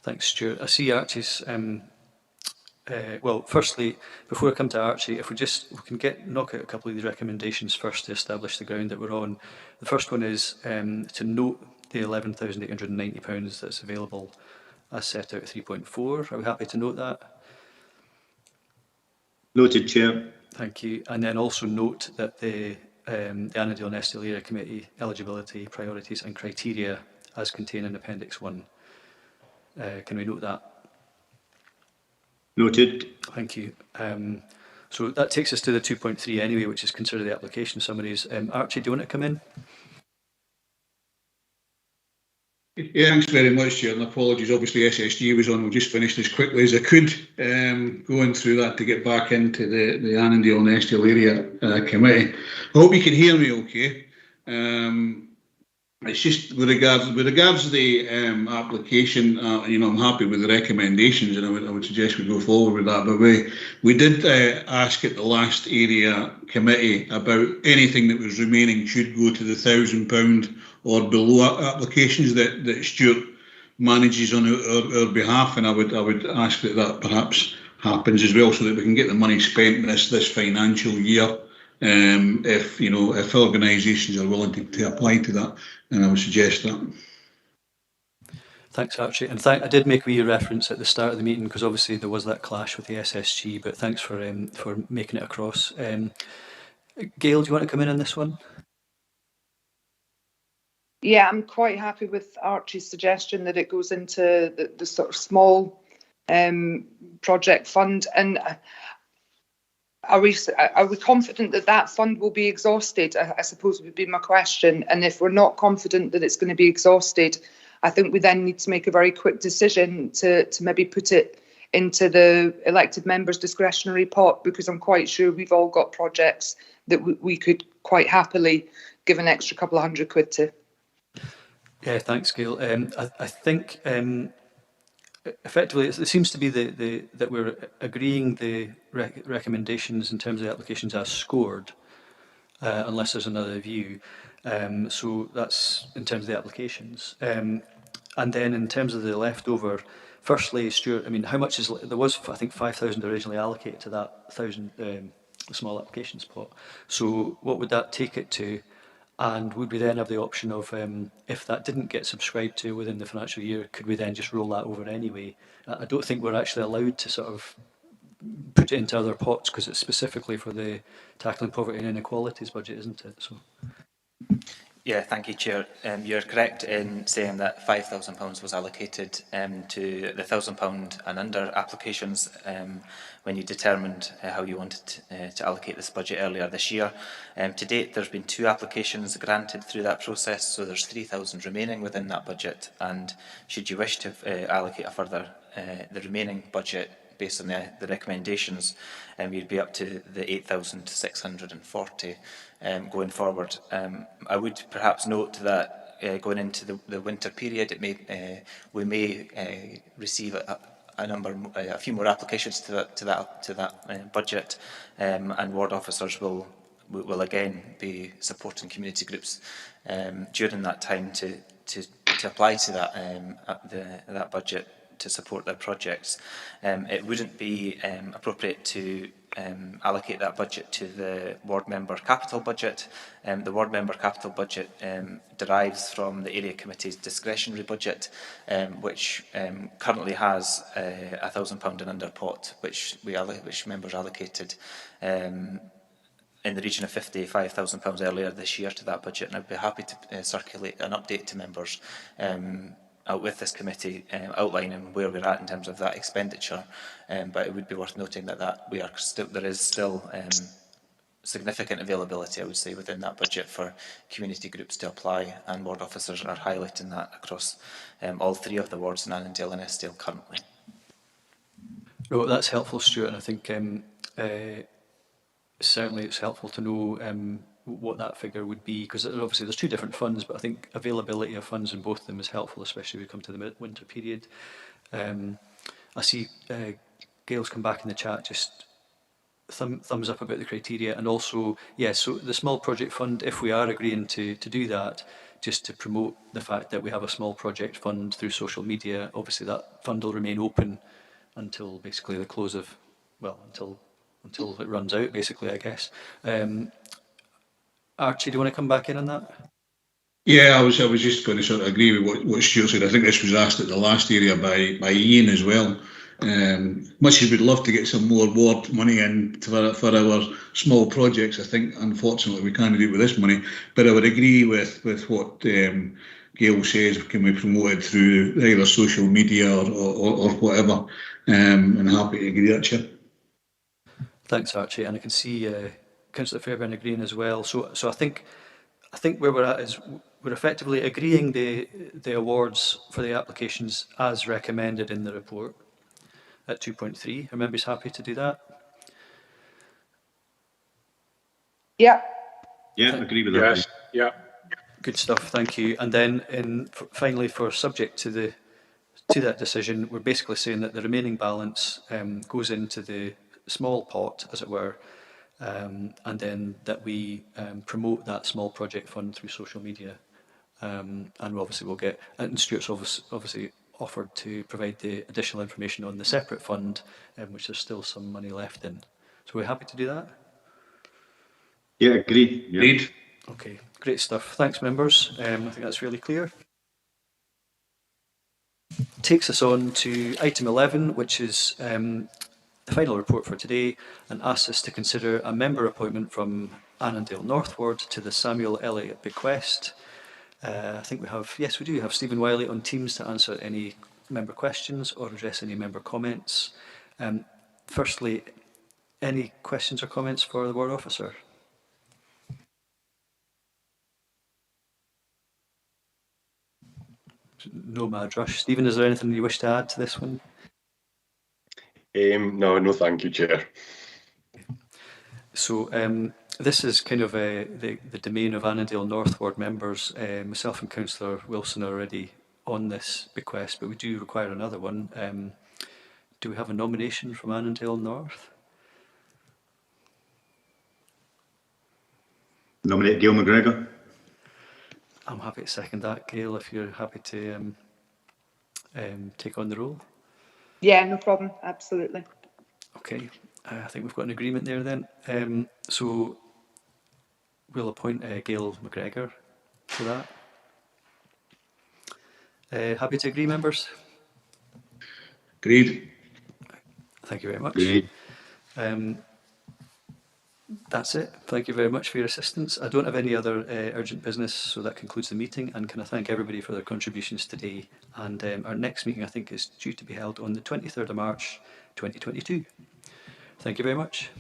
Thanks, Stuart. I see Archie's. Well, firstly, before I come to Archie, if we can knock out a couple of these recommendations first to establish the ground that we're on. The first one is to note the £11,890 that's available as set out at 3.4. Are we happy to note that? Noted, Chair. Thank you. And then also note that the the Annandale and Eskdale Area Committee eligibility, priorities and criteria as contained in Appendix 1. Can we note that? Noted. Thank you. So that takes us to the 2.3 anyway, which is consider the application summaries. Archie, do you want to come in? Yeah, thanks very much, Chair, and apologies. Obviously, SSG was on. We'll just finish as quickly as I could, going through that to get back into the Annandale and Eskdale Area Committee. I hope you can hear me okay. It's just with regards to the application, I'm happy with the recommendations, and I would suggest we go forward with that. But we did ask at the last area committee about anything that was remaining should go to the £1,000 or below applications that Stuart manages on our behalf, and I would ask that perhaps happens as well, so that we can get the money spent this financial year. If organisations are willing to apply to that, and I would suggest that. Thanks, Archie. And I did make a wee reference at the start of the meeting because obviously there was that clash with the SSG, but thanks for making it across. Gail, do you want to come in on this one? Yeah, I'm quite happy with Archie's suggestion that it goes into the sort of small project fund. And are we confident that that fund will be exhausted? I suppose would be my question. And if we're not confident that it's going to be exhausted, I think we then need to make a very quick decision to maybe put it into the elected members' discretionary pot, because I'm quite sure we've all got projects that we could quite happily give an extra couple of £100 to. Yeah, thanks, Gail. I think effectively it seems to be that we're agreeing the recommendations in terms of the applications as scored, unless there's another view. So that's in terms of the applications. And then in terms of the leftover, firstly, Stuart, I mean, how much is there was, I think, 5,000 originally allocated to that 1,000 small applications pot. So what would that take it to? And would we then have the option of, if that didn't get subscribed to within the financial year, could we then just roll that over anyway? I don't think we're actually allowed to sort of put it into other pots because it's specifically for the tackling poverty and inequalities budget, isn't it? So. Yeah, thank you, Chair. You're correct in saying that £5,000 was allocated to the £1,000 and under applications when you determined how you wanted to allocate this budget earlier this year. To date, there's been 2 applications granted through that process, so there's 3,000 remaining within that budget. And should you wish to allocate a further the remaining budget based on the recommendations, you'd be up to the 8,640 going forward. I would perhaps note that going into the winter period, we may receive a few more applications to that budget, and ward officers will again be supporting community groups during that time to apply to that budget to support their projects. It wouldn't be appropriate to allocate that budget to the ward member capital budget. The ward member capital budget derives from the area committee's discretionary budget, which currently has a £1,000 and under pot, which members allocated in the region of £55,000 earlier this year to that budget, and I'd be happy to circulate an update to members out with this committee outlining where we're at in terms of that expenditure. But it would be worth noting that there is still significant availability, I would say, within that budget for community groups to apply, and ward officers are highlighting that across all 3 of the wards in Annandale and Eskdale currently. No, that's helpful, Stuart, and I think certainly it's helpful to know what that figure would be, because obviously there's 2 different funds, but I think availability of funds in both of them is helpful, especially when we come to the winter period. I see Gail's come back in the chat, just thumbs up about the criteria, and also, yeah, so the small project fund, if we are agreeing to do that, just to promote the fact that we have a small project fund through social media, obviously that fund will remain open until basically the close of, well, until it runs out, basically, I guess. Archie, do you want to come back in on that? Yeah, I was just going to sort of agree with what Stuart said. I think this was asked at the last area by Ian as well. Much as we'd love to get some more ward money in for our small projects, I think unfortunately we can't do it with this money. But I would agree with what Gail says, can be promoted through either social media or whatever. And happy to agree that, Chair. Thanks, Archie, and I can see Councillor Fairbairn agreeing as well. So I think where we're at is we're effectively agreeing the awards for the applications as recommended in the report at 2.3. Are members happy to do that? Yeah. Yeah, I agree with that. Yes. Yeah. Good stuff, thank you. And then finally, for subject to that decision, we're basically saying that the remaining balance goes into the small pot, as it were, and then that we promote that small project fund through social media. And obviously we'll get, and Stuart's obviously offered to provide the additional information on the separate fund, which there's still some money left in. So we're happy to do that? Yeah, agreed. Yeah. Agreed. Okay, great stuff. Thanks, members. I think that's really clear. Takes us on to item 11, which is the final report for today, and asks us to consider a member appointment from Annandale North Ward to the Samuel Elliott bequest. I think we do have Stephen Wiley on Teams to answer any member questions or address any member comments. Firstly, any questions or comments for the ward officer? No mad rush. Stephen, is there anything you wish to add to this one? No, thank you, Chair. So this is kind of the domain of Annandale North Ward members. Myself and Councillor Wilson are already on this bequest, but we do require another one. Do we have a nomination from Annandale North? Nominate Gail McGregor. I'm happy to second that, Gail, if you're happy to take on the role. Yeah, no problem. Absolutely. Okay, I think we've got an agreement there then. So we'll appoint Gail McGregor for that. Happy to agree, members? Agreed. Thank you very much. Agreed. That's it. Thank you very much for your assistance. I don't have any other urgent business, so that concludes the meeting. And can I thank everybody for their contributions today. And our next meeting, I think, is due to be held on the 23rd of March 2022. Thank you very much.